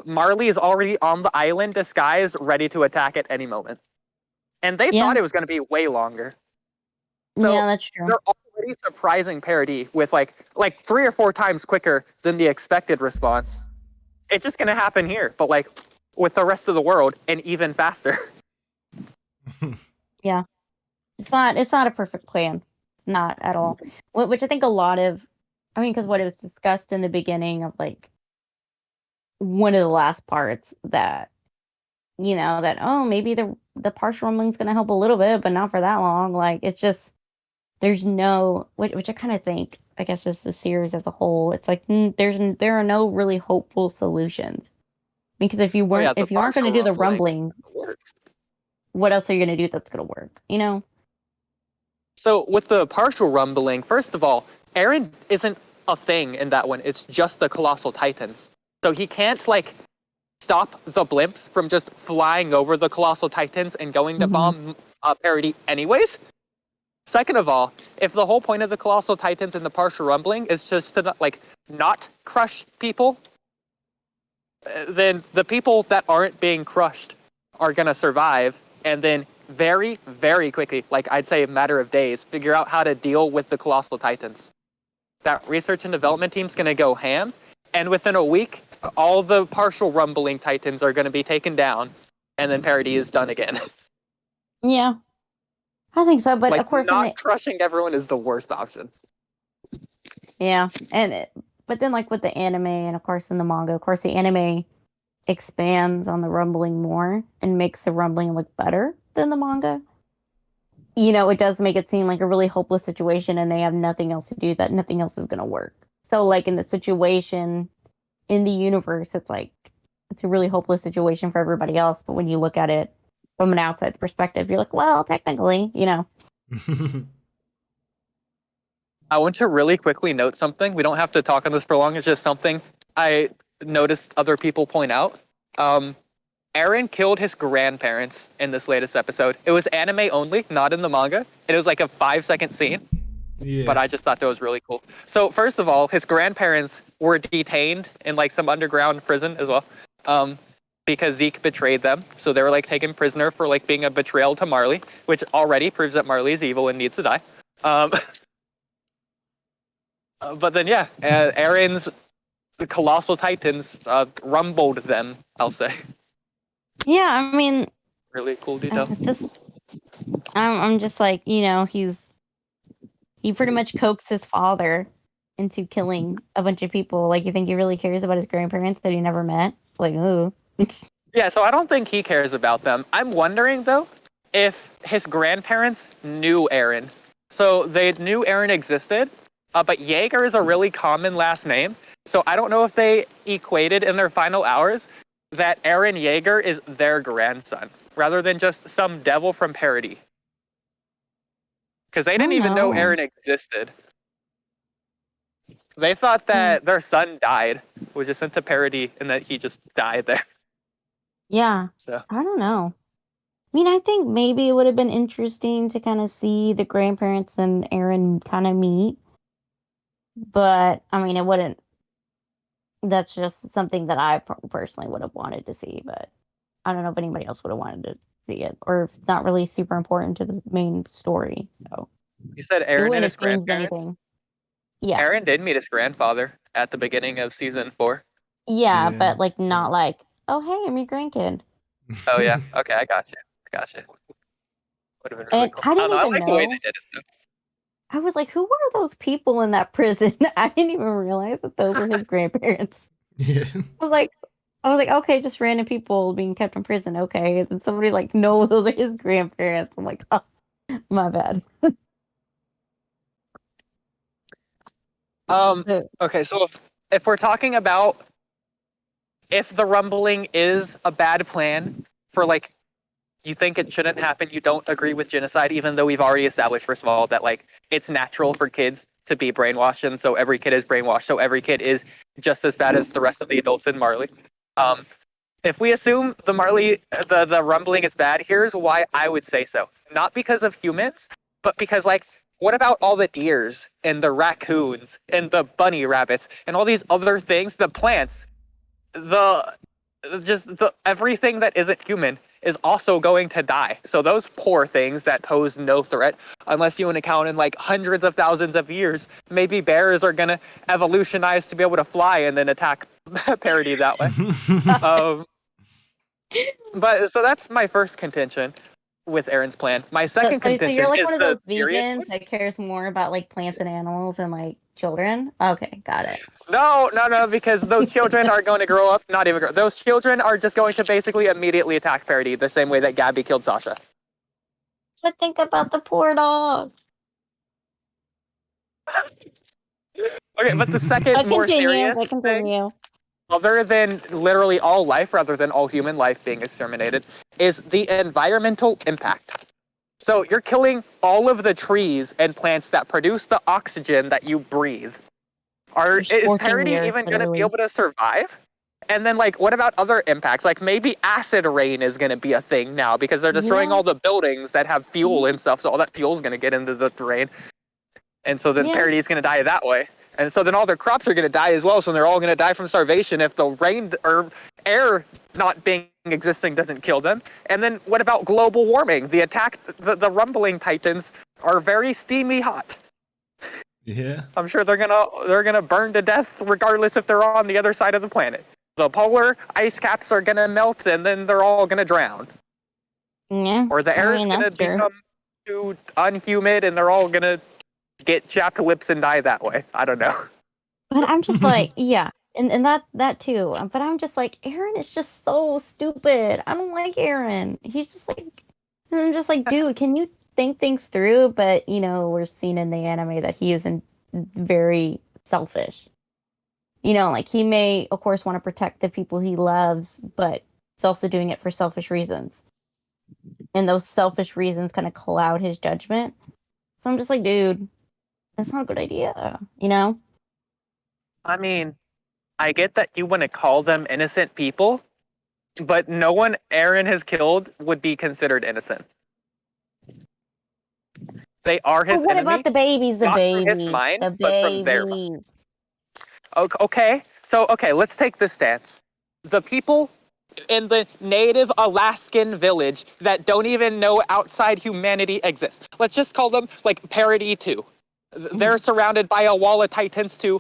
Marley is already on the island disguised, ready to attack at any moment. And they thought it was going to be way longer. So yeah, that's true. They're already surprising Paradis with like 3 or 4 times quicker than the expected response. It's just going to happen here, but like with the rest of the world and even faster. Yeah. It's not a perfect plan. Not at all. Which I think a lot of, I mean, because what it was discussed in the beginning of like one of the last parts that, you know, that, oh, maybe the partial rumbling's going to help a little bit, but not for that long. Like, it's just, there's no, which I kind of think, I guess, is the series as a whole. It's like, there are no really hopeful solutions. Because if you weren't, if you aren't going to do the rumbling, what else are you going to do that's going to work? You know? So with the partial rumbling, first of all, Eren isn't a thing in that one. It's just the Colossal Titans. So he can't like stop the blimps from just flying over the Colossal Titans and going to bomb Paradis anyways. Second of all, if the whole point of the Colossal Titans and the partial rumbling is just to not crush people, then the people that aren't being crushed are going to survive, and then very, very quickly, I'd say a matter of days, figure out how to deal with the Colossal Titans. That research and development team's going to go ham, and within a week, all the partial rumbling Titans are going to be taken down, and then Paradis is done again. Yeah. I think so, but of course... not crushing everyone is the worst option. Yeah, but then with the anime, and of course in the manga, of course the anime expands on the rumbling more and makes the rumbling look better than the manga. It does make it seem like a really hopeless situation, and they have nothing else to do, that nothing else is going to work. So in the situation in the universe, it's a really hopeless situation for everybody else, but when you look at it from an outside perspective, you're like, well, technically, I want to really quickly note something. We don't have to talk on this for long. It's just something I noticed other people point out. Eren killed his grandparents in this latest episode. It was anime only, not in the manga. It was a 5-second scene. Yeah. But I just thought that was really cool. So first of all, his grandparents were detained in some underground prison as well. Because Zeke betrayed them. So they were taken prisoner for being a betrayal to Marley, which already proves that Marley is evil and needs to die. But then Eren's the Colossal Titans rumbled them, I'll say. Yeah, I mean, really cool detail. I'm just he pretty much coaxed his father into killing a bunch of people. You think he really cares about his grandparents that he never met? Ooh. Yeah, so I don't think he cares about them. I'm wondering, though, if his grandparents knew Eren. So they knew Eren existed, but Jaeger is a really common last name. So I don't know if they equated in their final hours that Eren Jaeger is their grandson, rather than just some devil from Paradis. Because they didn't even know Eren existed. They thought that their son died, was just sent to Paradis, and that he just died there. Yeah. So I don't know. I mean, I think maybe it would have been interesting to kind of see the grandparents and Eren kind of meet. But, I mean, it wouldn't. That's just something that I personally would have wanted to see. But I don't know if anybody else would have wanted to see it. Or if it's not really super important to the main story. So you said Eren and his grandparents? Anything. Yeah. Eren did meet his grandfather at the beginning of season 4. Yeah, but not oh, hey, I'm your grandkid. Oh, yeah. Okay, I got you. Would have been really cool. I didn't even like know. The way they did it, though. I was like, who were those people in that prison? I didn't even realize that those were his grandparents. Yeah. I was like, okay, just random people being kept in prison. Okay. And then somebody no, those are his grandparents. I'm like, oh, my bad. Okay, so if we're talking about if the rumbling is a bad plan for you think it shouldn't happen, you don't agree with genocide, even though we've already established, first of all, that it's natural for kids to be brainwashed, and so every kid is brainwashed, so every kid is just as bad as the rest of the adults in Marley. If we assume the rumbling is bad, here's why I would say so. Not because of humans, but because what about all the deers and the raccoons and the bunny rabbits and all these other things, the plants, everything that isn't human is also going to die. So those poor things that pose no threat, unless you account in hundreds of thousands of years, maybe bears are going to evolutionize to be able to fly and then attack Paradis that way. But so that's my first contention with Eren's plan. My second contention is so you're one of those vegans that cares more about plants and animals and children? Okay, got it. No, because those children are going to grow up, not even grow. Those children are just going to basically immediately attack Paradis the same way that Gabby killed Sasha. But think about the poor dog. Okay, but the second more serious thing, other than literally all life, rather than all human life being exterminated, is the environmental impact. So you're killing all of the trees and plants that produce the oxygen that you breathe. Is Paradis even going to be able to survive? And then, like, what about other impacts? Like, maybe acid rain is going to be a thing now because they're destroying all the buildings that have fuel and stuff. So all that fuel is going to get into the rain. And so then Parady's going to die that way. And so then all their crops are going to die as well. So they're all going to die from starvation if the rain or air not being existing doesn't kill them. And then what about global warming? The rumbling titans are very steamy hot. Yeah. I'm sure they're gonna burn to death regardless if they're on the other side of the planet. The polar ice caps are gonna melt and then they're all gonna drown. Yeah. Or the air is gonna become too unhumid and they're all gonna get chapped lips and die that way. I don't know. But I'm just like, yeah. And that too. But I'm just like, Eren is just so stupid. I don't like Eren. He's just like, I'm just like, dude, can you think things through? But, you know, we're seeing in the anime that he isn't very selfish. You know, like, he may, of course, want to protect the people he loves, but he's also doing it for selfish reasons. And those selfish reasons kind of cloud his judgment. So I'm just like, dude, that's not a good idea, you know? I mean, I get that you want to call them innocent people, but no one Eren has killed would be considered innocent. They are his But what enemy. about the babies? Not from his mind, the but from their mind. Okay, so let's take this stance. The people in the native Alaskan village that don't even know outside humanity exists. Let's just call them, like, Paradis 2. They're surrounded by a wall of titans too,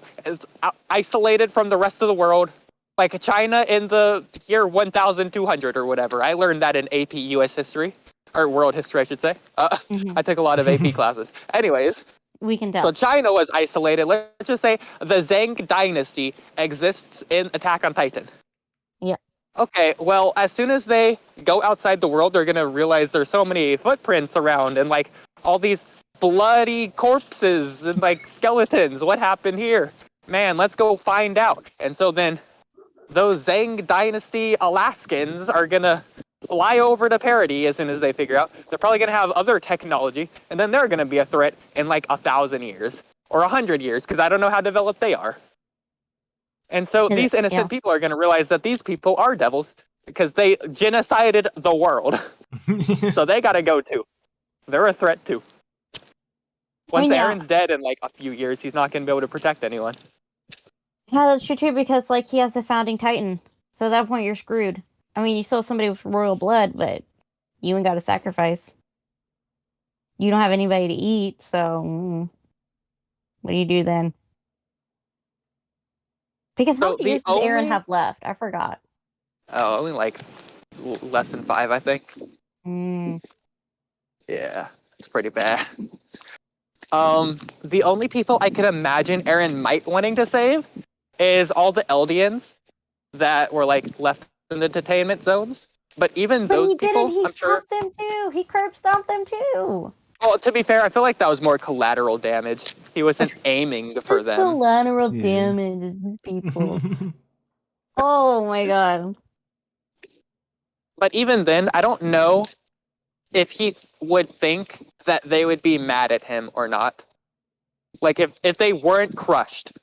isolated from the rest of the world, like China in the year 1200 or whatever. I learned that in AP US history, or world history, I should say. I took a lot of AP classes. Anyways, we can tell. So China was isolated. Let's just say the Zhang dynasty exists in Attack on Titan. Yeah. Okay, well, as soon as they go outside the world, they're gonna realize there's so many footprints around and, like, all these bloody corpses and, like, skeletons. What happened here? Man, let's go find out. And so then those Zhang dynasty Alaskans are gonna fly over to Paradis as soon as they figure out. They're probably gonna have other technology, and then they're gonna be a threat in, like, 1,000 years or 100 years, because I don't know how developed they are. And so these innocent people are gonna realize that these people are devils because they genocided the world. So they gotta go too. They're a threat too. Once Eren's dead in, like, a few years, he's not going to be able to protect anyone. Yeah, that's true, too, because, like, he has a founding titan. So at that point, you're screwed. I mean, you still have somebody with royal blood, but you ain't got to sacrifice. You don't have anybody to eat, so what do you do then? Because how many years does Eren have left? I forgot. Oh, only, like, less than 5, I think. Yeah, it's pretty bad. The only people I could imagine Eren might wanting to save is all the Eldians that were, like, left in the detainment zones. But even those people, I'm sure. He them too. He curb stomped them too. Well, to be fair, I feel like that was more collateral damage. He wasn't aiming for them. Collateral damage, these people. Oh my god. But even then, I don't know if he would think that they would be mad at him or not. Like, if they weren't crushed,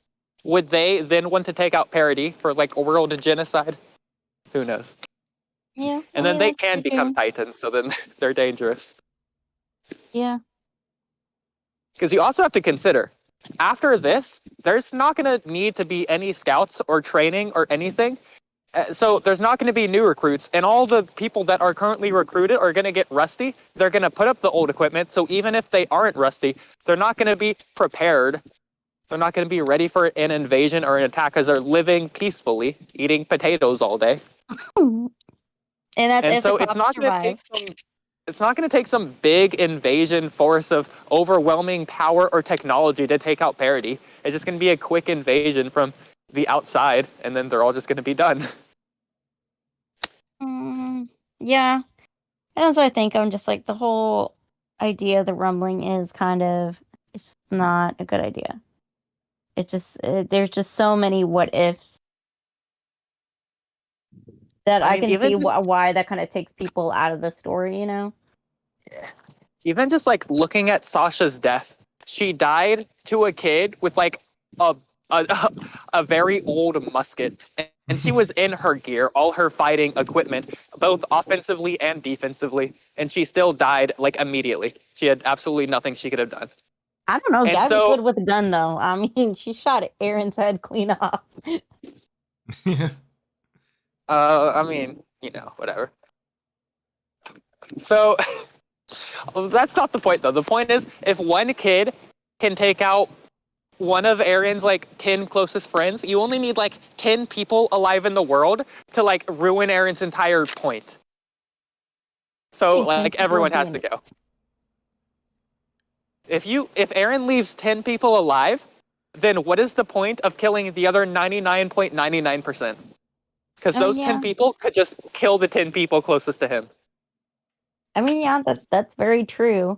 would they then want to take out Paradis for, like, a world genocide? Who knows? Yeah. And then they can become titans, so then they're dangerous. Yeah. Because you also have to consider, after this, there's not going to need to be any scouts or training or anything. So there's not going to be new recruits, and all the people that are currently recruited are going to get rusty. They're going to put up the old equipment, so even if they aren't rusty, they're not going to be prepared. They're not going to be ready for an invasion or an attack because they're living peacefully, eating potatoes all day. And so it's not going to take it's not going to take some big invasion force of overwhelming power or technology to take out Paradis. It's just going to be a quick invasion from the outside, and then they're all just going to be done. Yeah. And that's what I think. I'm just like, the whole idea of the rumbling is kind of, it's not a good idea. It just, there's just so many what ifs that I can see why that kind of takes people out of the story, you know? Yeah. Even just, like, looking at Sasha's death, she died to a kid with, like, a very old musket, And she was in her gear, all her fighting equipment, both offensively and defensively, and she still died like immediately. She had absolutely nothing she could have done. I don't know. And Gabby's so- good with a gun, though. I mean, she shot Eren's head clean off. Yeah. I mean, whatever. So that's not the point, though. The point is, if one kid can take out one of Eren's 10 closest friends, you only need 10 people alive in the world to ruin Eren's entire point. So everyone has to go. If Eren leaves 10 people alive, then what is the point of killing the other 99.99%? Because those 10 people could just kill the 10 people closest to him. I mean, yeah, that's very true.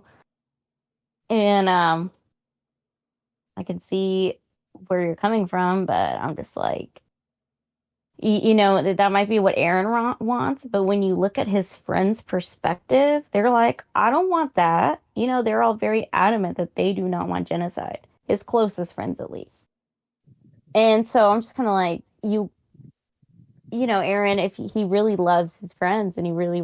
And I can see where you're coming from, but I'm just like, that might be what Eren wants, but when you look at his friend's perspective, they're like, I don't want that. They're all very adamant that they do not want genocide. His closest friends, at least. And so I'm just kind of like, Eren, if he really loves his friends and he really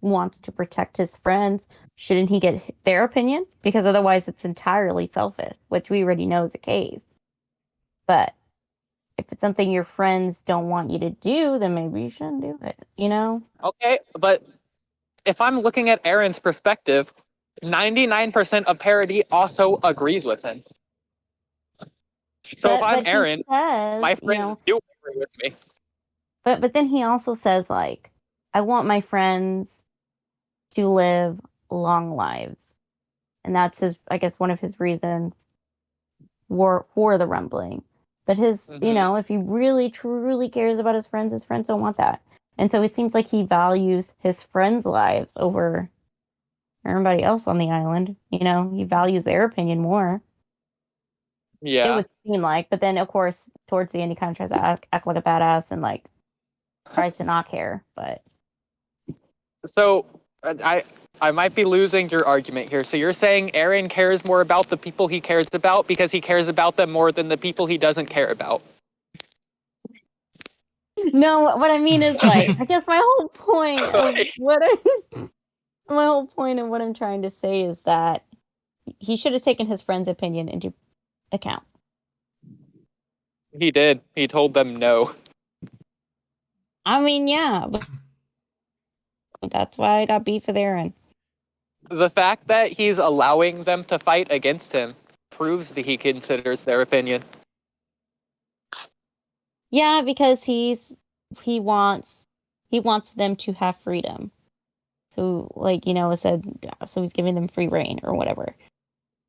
wants to protect his friends, shouldn't he get their opinion? Because otherwise it's entirely selfish, which we already know is the case. But if it's something your friends don't want you to do, then maybe you shouldn't do it, Okay, but if I'm looking at Eren's perspective, 99% of Paradis also agrees with him. So if I'm Eren, my friends do agree with me. But then he also says, I want my friends to live long lives. And that's one of his reasons for the rumbling. But if he really, truly cares about his friends don't want that. And so it seems like he values his friends' lives over everybody else on the island. He values their opinion more. Yeah. It would seem like. But then, of course, towards the end, he kind of tries to act like a badass and, tries to not care. But so I might be losing your argument here. So you're saying Eren cares more about the people he cares about because he cares about them more than the people he doesn't care about. No, what I mean is I guess my whole point of what I'm trying to say is that he should have taken his friend's opinion into account. He did. He told them no. I mean, yeah, but that's why I got beef with Eren. The fact that he's allowing them to fight against him proves that he considers their opinion. Yeah, because he wants them to have freedom. So it said, so he's giving them free reign or whatever.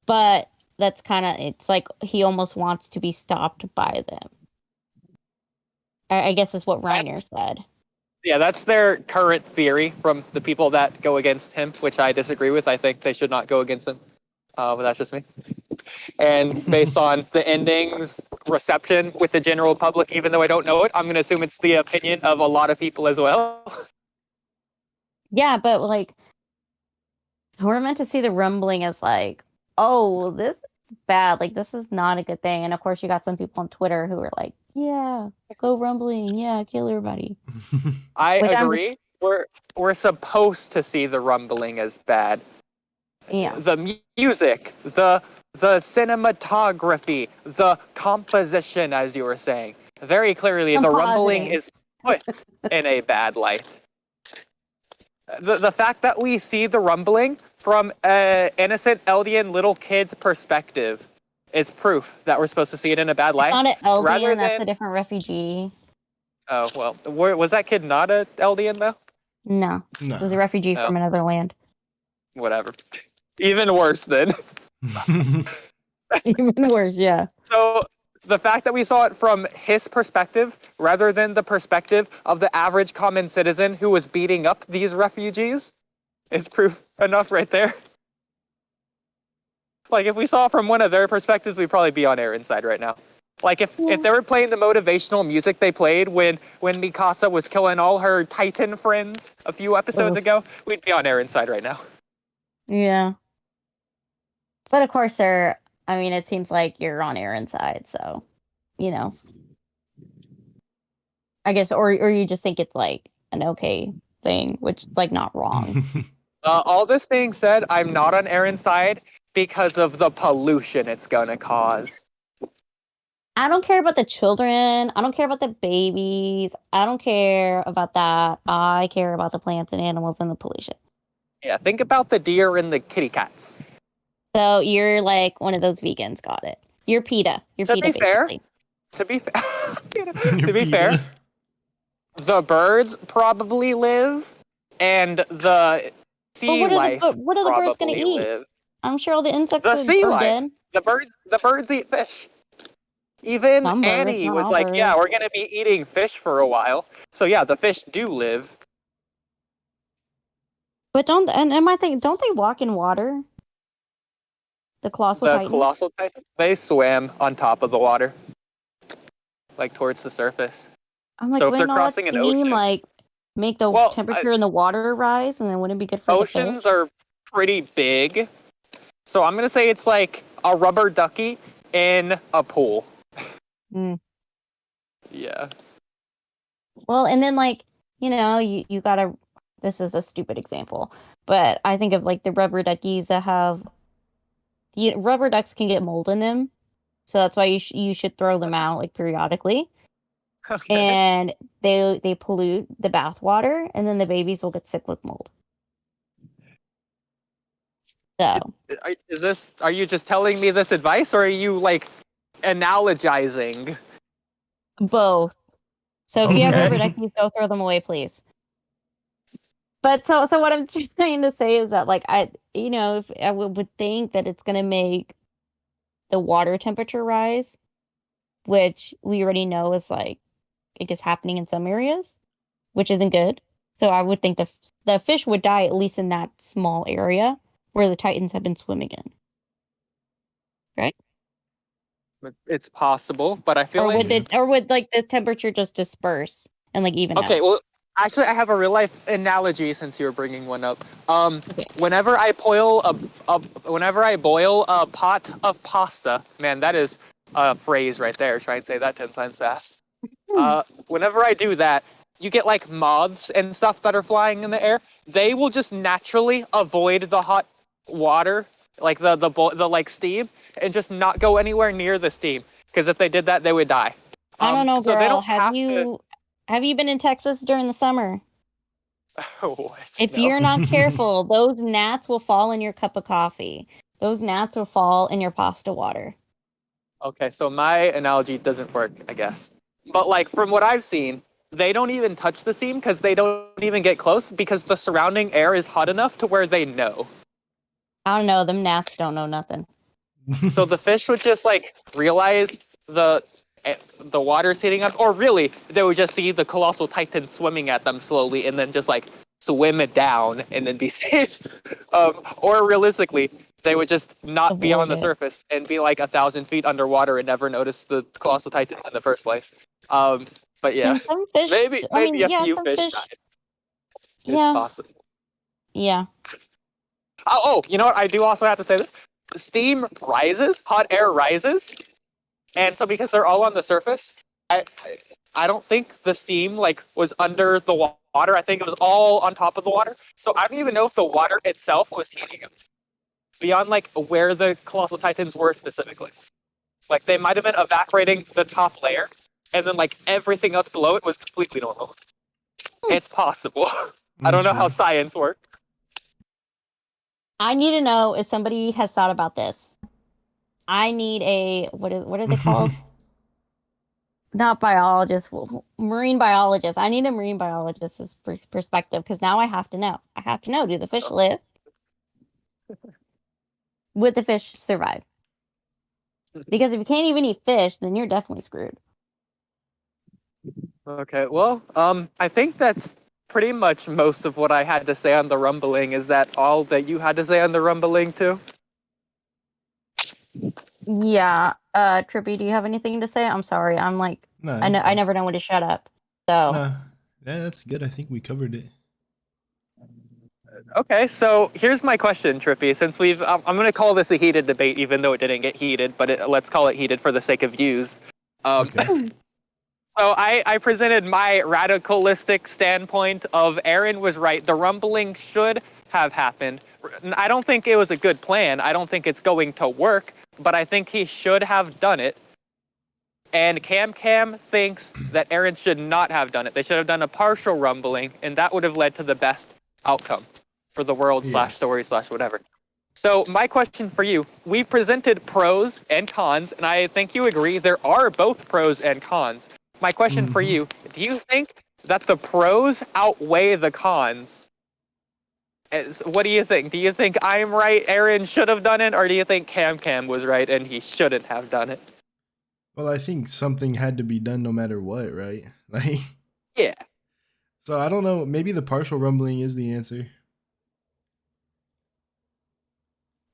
But that's it's like he almost wants to be stopped by them. I guess is what Reiner said. Yeah, that's their current theory from the people that go against him, which I disagree with. I think they should not go against him. But that's just me. And based on the ending's reception with the general public, even though I don't know it, I'm going to assume it's the opinion of a lot of people as well. Yeah, but we're meant to see the rumbling as oh, this is bad. This is not a good thing. And of course, you got some people on Twitter who are like, yeah, go rumbling. Yeah, kill everybody. I agree. We're supposed to see the rumbling as bad. Yeah. The music, the cinematography, the composition, as you were saying. Very clearly, the rumbling is put in a bad light. The fact that we see the rumbling from an innocent Eldian little kid's perspective is proof that we're supposed to see it in a bad light. It's not an Eldian, that's a different refugee. Oh, well. Was that kid not an Eldian, though? No. It was a refugee from another land. Whatever. Even worse, then. Even worse, yeah. So, the fact that we saw it from his perspective, rather than the perspective of the average common citizen who was beating up these refugees, is proof enough right there. If we saw it from one of their perspectives, we'd probably be on Eren's side right now. If they were playing the motivational music they played when Mikasa was killing all her Titan friends a few episodes ago, we'd be on Eren's side right now. Yeah. But of course, it seems like you're on Eren's side, so, I guess, or you just think it's like an okay thing, which like not wrong. All this being said, I'm not on Eren's side because of the pollution it's gonna cause. I don't care about the children. I don't care about the babies. I don't care about that. I care about the plants and animals and the pollution. Yeah, think about the deer and the kitty cats. So you're like one of those vegans. Got it. You're PETA. You're To PETA, be fair, basically. to be fair, the birds probably live, and the sea life what are the birds gonna probably eat? live. I'm sure all the insects The sea are life. dead. The birds eat fish. Even Some birds, Annie not was all like, "Yeah, birds. we're gonna be eating fish for a while." So yeah, the fish do live. But don't they walk in water? The colossal The titans? colossal titan, they swam on top of the water, like towards the surface. I'm like, So if they're wouldn't all that crossing an steam ocean, like make the Well, temperature in the water rise, and then wouldn't it be good for the oceans fish? are pretty big. So I'm gonna say it's like a rubber ducky in a pool. Mm. Yeah. Well, and then like you gotta. This is a stupid example, but I think of like the rubber duckies that have. Rubber ducks can get mold in them, so that's why you should throw them out like periodically. Okay. And they pollute the bath water, and then the babies will get sick with mold. So Are you just telling me this advice, or are you like analogizing? both. So if you have Okay. rubber duckies, go throw them away, please. But so what I'm trying to say is that like if I would think that it's gonna make the water temperature rise, which we already know is like I guess happening in some areas, which isn't good. So I would think the fish would die at least in that small area where the titans have been swimming in. Right? It's possible, but I feel Or like would like the temperature just disperse and like even okay. out? Well, actually, I have a real life analogy since you were bringing one up. Whenever I boil a pot of pasta, man, that is a phrase right there. Try and say that 10 times fast. Whenever I do that, you get like moths and stuff that are flying in the air. They will just naturally avoid the hot water, like the like steam, and just not go anywhere near the steam. Because if they did that, they would die. I don't know, so girl. they don't have you been in Texas during the summer? What? If No. you're not careful, those gnats will fall in your cup of coffee. Those gnats will fall in your pasta water. Okay, so my analogy doesn't work, I guess. But like from what I've seen, they don't even touch the seam because they don't even get close because the surrounding air is hot enough to where they know. I don't know. Them gnats don't know nothing. So the fish would just like realize the water's heating up, or really they would just see the colossal titan swimming at them slowly and then just like swim it down and then be safe. Or realistically, they would just not be on the surface and be like 1,000 feet underwater and never notice the colossal titans in the first place. But yeah, And some fish, maybe a few some fish fish. died. It's Yeah. possible. Yeah. Oh, you know what? I do also have to say this. Steam rises, hot air rises, and so because they're all on the surface, I don't think the steam like was under the water. I think it was all on top of the water. So I don't even know if the water itself was heating up beyond like where the colossal titans were specifically. Like they might have been evaporating the top layer, and then like everything else below it was completely normal. It's possible. I don't know how science works. I need to know if somebody has thought about this. I need a what are they called? Not biologist, marine biologist. I need a marine biologist's perspective because now I have to know. I have to know: do the fish live? Would the fish survive? Because if you can't even eat fish, then you're definitely screwed. Okay, well, I think that's pretty much most of what I had to say on the rumbling. Is that all that you had to say on the rumbling too? Yeah. Trippy, do you have anything to say? I'm sorry. I'm like, No, I never know when to shut up. So. Nah, yeah, that's good. I think we covered it. Okay, so here's my question, Trippy. Since I'm going to call this a heated debate, even though it didn't get heated, but let's call it heated for the sake of views. Okay. So I presented my radicalistic standpoint of Eren was right. The rumbling should have happened. I don't think it was a good plan. I don't think it's going to work, but I think he should have done it. And Camcam thinks that Eren should not have done it. They should have done a partial rumbling, and that would have led to the best outcome for the world / story / whatever. So my question for you, we presented pros and cons, and I think you agree there are both pros and cons. My question for you, do you think that the pros outweigh the cons? What do you think? Do you think I'm right, Eren should have done it, or do you think Camcam was right and he shouldn't have done it? Well, I think something had to be done no matter what, right? Like, yeah. So I don't know. Maybe the partial rumbling is the answer.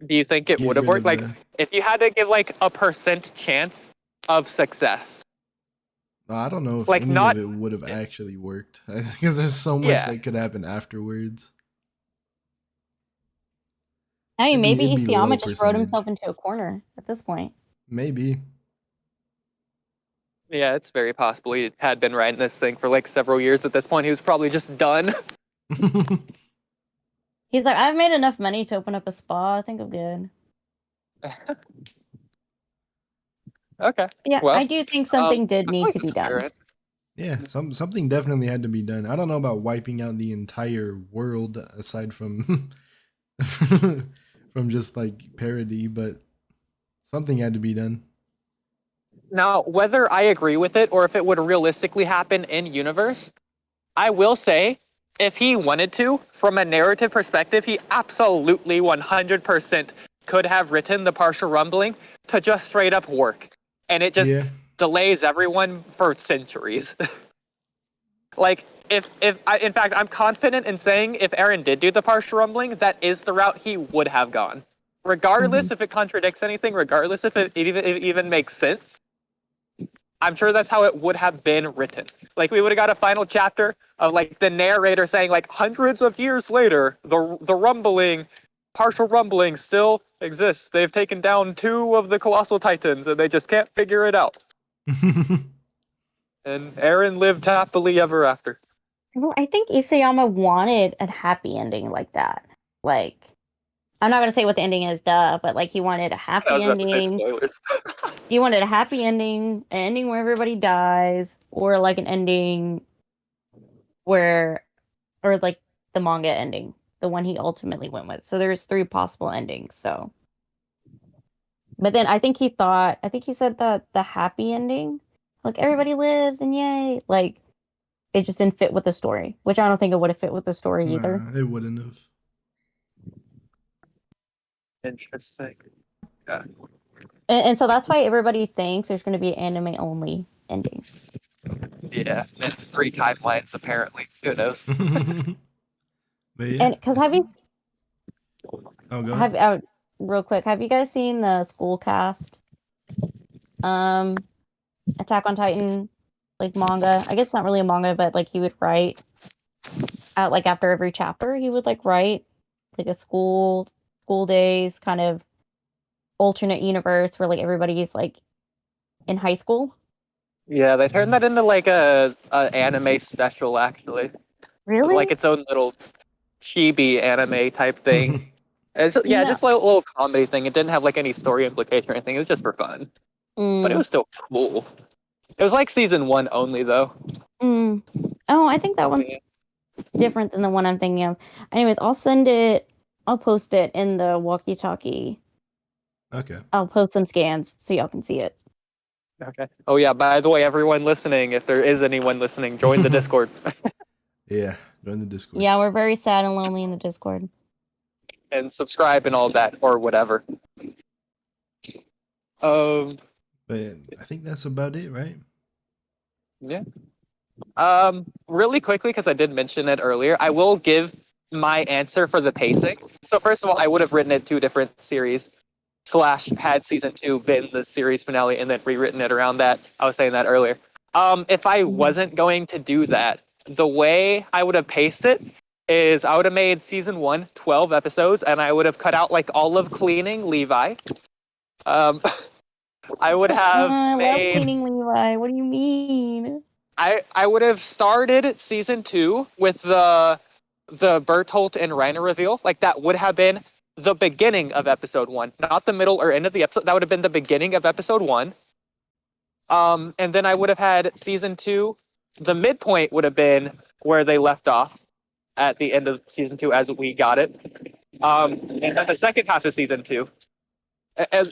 Do you think it would have worked? Like, if you had to give like a % chance of success. I don't know if like any of it would have actually worked because there's so much that could happen afterwards. I mean, maybe Isayama just wrote himself into a corner at this point. Maybe. Yeah, it's very possible he had been writing this thing for like several years at this point. He was probably just done. He's like, I've made enough money to open up a spa. I think I'm good. Okay. Yeah, well, I do think something did need to be done. Yeah, something definitely had to be done. I don't know about wiping out the entire world aside from from just like parody, but something had to be done. Now, whether I agree with it or if it would realistically happen in universe, I will say, if he wanted to, from a narrative perspective, he absolutely 100% could have written the partial rumbling to just straight up work. And it just delays everyone for centuries. Like, in fact, I'm confident in saying if Eren did do the partial rumbling, that is the route he would have gone. Regardless if it contradicts anything, regardless if it even makes sense, I'm sure that's how it would have been written. Like, we would have got a final chapter of, like, the narrator saying, like, hundreds of years later, the rumbling, partial rumbling still exists. They've taken down 2 of the colossal titans, and they just can't figure it out. And Eren lived happily ever after. Well, I think Isayama wanted a happy ending like that. Like, I'm not going to say what the ending is, but, like, he wanted a happy ending. He wanted a happy ending, an ending where everybody dies, or, like, an ending where, or, like, the manga ending, the one he ultimately went with. So there's 3 possible endings, so. But then I think he said that the happy ending, like, everybody lives and yay, like, it just didn't fit with the story, which I don't think it would have fit with the story either. It wouldn't have. Interesting. Yeah. And so that's why everybody thinks there's going to be an anime-only ending. Yeah, and 3 timelines, apparently. Who knows? But yeah. And because have you... Oh, go ahead. Real quick, have you guys seen the school cast? Attack on Titan, like, manga. I guess it's not really a manga, but, like, he would write out, like, after every chapter, he would, like, write, like, a school days kind of alternate universe where, like, everybody's, like, in high school. Yeah, they turned that into, like, a anime special, actually. Really? Like, its own little chibi anime type thing. Just like a little comedy thing. It didn't have, like, any story implication or anything. It was just for fun. But it was still cool. It was like season 1 only, though. Oh, I think that one's different than the one I'm thinking of. Anyways, I'll post it in the Walky Talky. Okay. I'll post some scans so y'all can see it. Okay. Oh, yeah, by the way, everyone listening, if there is anyone listening, join the Discord. Yeah, join the Discord. Yeah, we're very sad and lonely in the Discord. And subscribe and all that, or whatever. But I think that's about it, right? Yeah. Really quickly, because I did mention it earlier, I will give my answer for the pacing. So first of all, I would have written it 2 different series / had season 2 been the series finale and then rewritten it around that. I was saying that earlier. If I wasn't going to do that, the way I would have paced it is I would have made season 1 12 episodes, and I would have cut out, like, all of cleaning Levi. I would have I made... love cleaning Levi. What do you mean? I would have started season 2 with the Bertolt and Reiner reveal. Like that would have been the beginning of episode 1, not the middle or end of the episode. That would have been the beginning of episode 1. And then I would have had season 2. The midpoint would have been where they left off at the end of season 2 as we got it. And then the second half of season 2.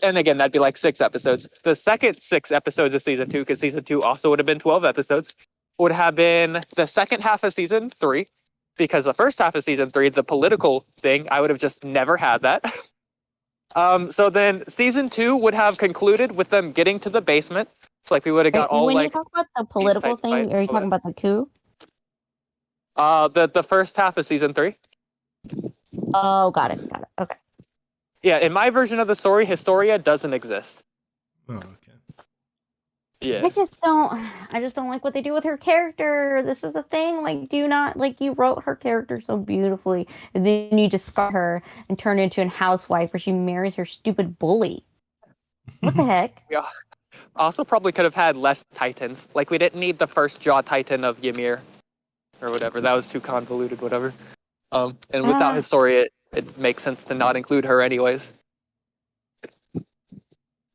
And again, that'd be like 6 episodes. The second 6 episodes of season 2, because season 2 also would have been 12 episodes, would have been the second half of season 3, because the first half of season 3, the political thing, I would have just never had that. So then season 2 would have concluded with them getting to the basement. So like we would have got all when like. you talk about the political thing, are you talking about the coup? The first half of season 3. Oh, got it. Okay. Yeah, in my version of the story, Historia doesn't exist. Oh, okay. Yeah. I just don't like what they do with her character. This is the thing. Like, do not like you wrote her character so beautifully, and then you discard her and turn her into a housewife where she marries her stupid bully. What the heck? Yeah. Also, probably could have had less Titans. Like, we didn't need the first Jaw Titan of Ymir, or whatever. That was too convoluted. Whatever. And without Historia, it makes sense to not include her, anyways.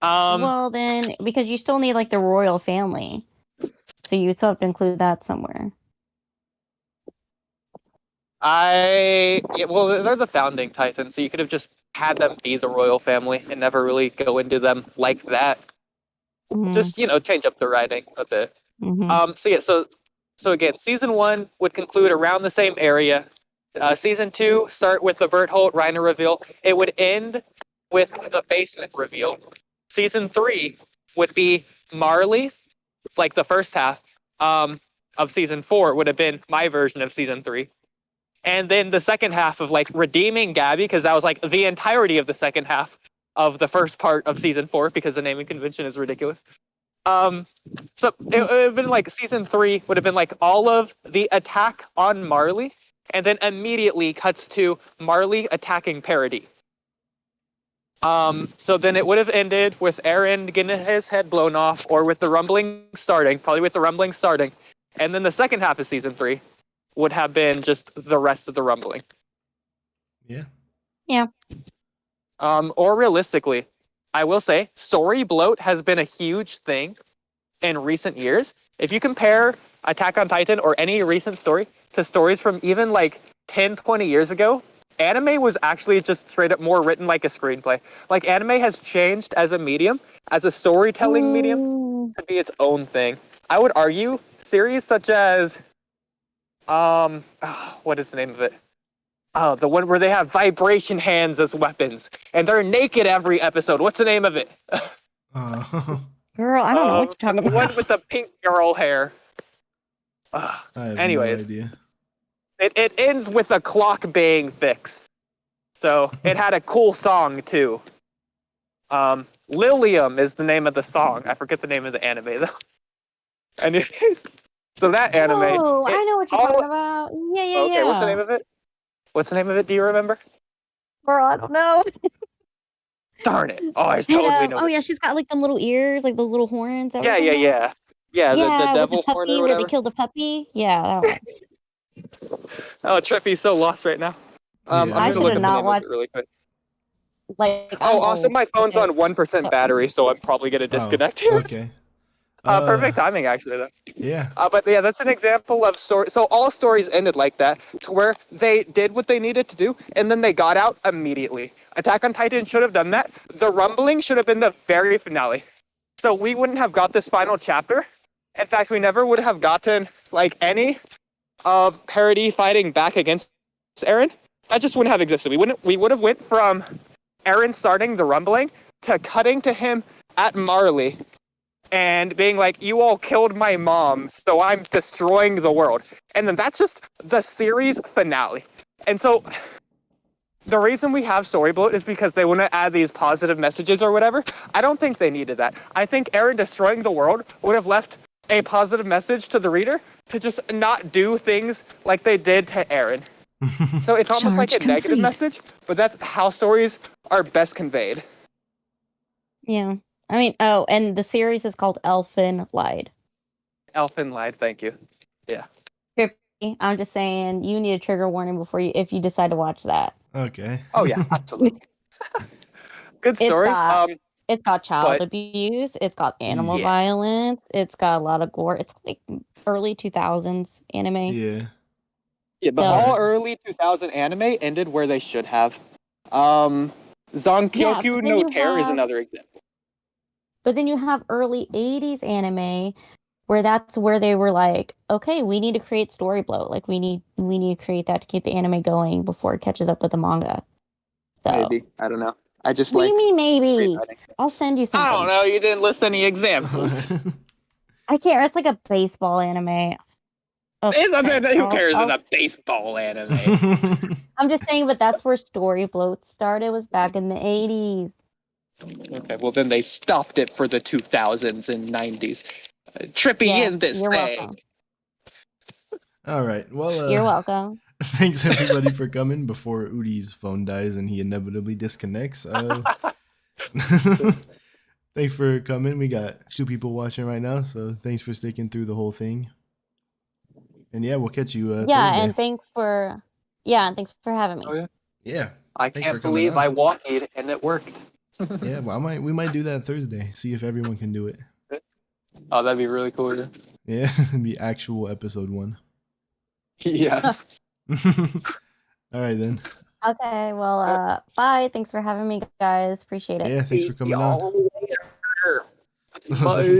Well, then, because you still need like the royal family, so you still have to include that somewhere. Well, they're the founding Titans, so you could have just had them be the royal family and never really go into them like that. Mm-hmm. Just change up the writing a bit. Mm-hmm. So again, season 1 would conclude around the same area. Season 2 start with the Berthold Reiner reveal. It would end with the basement reveal. Season 3 would be Marley, like the first half of season 4 would have been my version of season 3. And then the second half of like redeeming Gabby, because that was like the entirety of the second half of the first part of season 4, because the naming convention is ridiculous. So it would have been like season 3 would have been like all of the attack on Marley, and then immediately cuts to Marley attacking Paradis. So then it would have ended with Eren getting his head blown off, or with the Rumblings starting, probably with the Rumblings starting. And then the second half of season 3 would have been just the rest of the Rumbling. Yeah. Yeah. Or realistically, I will say, story bloat has been a huge thing in recent years. If you compare Attack on Titan or any recent story to stories from even like 10, 20 years ago, anime was actually just straight up more written like a screenplay. Like, anime has changed as a medium, as a storytelling medium, to be its own thing. I would argue series such as, what is the name of it? Oh, the one where they have vibration hands as weapons, and they're naked every episode. What's the name of it? Girl, I don't know what you're talking the about. one with the pink girl hair. I have Anyways, no idea. It ends with a clock being fixed. So it had a cool song too. Lilium is the name of the song. I forget the name of the anime though. Anyways, so that anime. Oh, I know what you're talking about. Yeah. Okay, what's the name of it? What's the name of it? Do you remember? Girl, I don't know. Darn it! Oh, I totally know. Oh yeah, she's got like them little ears, like those little horns. Yeah. The devil with the horn puppy or where whatever. they killed the puppy. Yeah, that one. Oh, Trippy's so lost right now. I'm I gonna look up the not name watched- of it really quick. Like, Oh, also my phone's on 1% battery, so I'm probably gonna disconnect here. Okay. Perfect timing, actually, though. Yeah. But yeah, that's an example of story. So all stories ended like that, to where they did what they needed to do, and then they got out immediately. Attack on Titan should have done that. The Rumbling should have been the very finale. So we wouldn't have got this final chapter. In fact, we never would have gotten like any of Paradis fighting back against Eren. That just wouldn't have existed. We would have went from Eren starting the Rumbling to cutting to him at Marley and being like, you all killed my mom, so I'm destroying the world. And then that's just the series finale. And so the reason we have story bloat is because they want to add these positive messages or whatever. I don't think they needed that. I think Eren destroying the world would have left a positive message to the reader to just not do things like they did to Eren. So it's almost like a negative message, but that's how stories are best conveyed. Yeah. I mean, oh, and the series is called Elfen Lied. Elfin lied. Thank you. Trippy, I'm just saying you need a trigger warning before if you decide to watch that. Okay. Oh yeah, absolutely. Good story. It's got child but- abuse. It's got animal Yeah. violence. It's got a lot of gore. It's like early 2000s anime. Yeah. Yeah, but So- all early 2000 anime ended where they should have. Zonkyoku but then no you Tear is have- another example. But then you have early 80s anime where that's where they were like, okay, we need to create story bloat. Like we need to create that to keep the anime going before it catches up with the manga. So Maybe. I don't know. I just what do like. you mean maybe? rewriting. I'll send you something. I don't know. You didn't list any examples. I can't. It's like a baseball anime. Who cares? I'll- It's a baseball anime. I'm just saying, but that's where story bloat started. Was back in the 80s. Okay, well then they stopped it for the 2000s and 90s. Trippy Yes, in this you're thing. welcome. All right. Well, You're welcome. thanks everybody for coming before Oodie's phone dies and he inevitably disconnects. Thanks for coming. We got 2 people watching right now, so thanks for sticking through the whole thing. And yeah, we'll catch you Yeah, Thursday. and thanks for having me. Oh, yeah. Yeah. I Thanks for can't coming believe on. I walked and it worked. Yeah, well, we might do that Thursday. See if everyone can do it. Oh, that'd be really cool. Yeah, it'd be actual episode 1. Yes. All right then. Okay, well, bye. Thanks for having me, guys. Appreciate it. Yeah, thanks for coming on. Bye.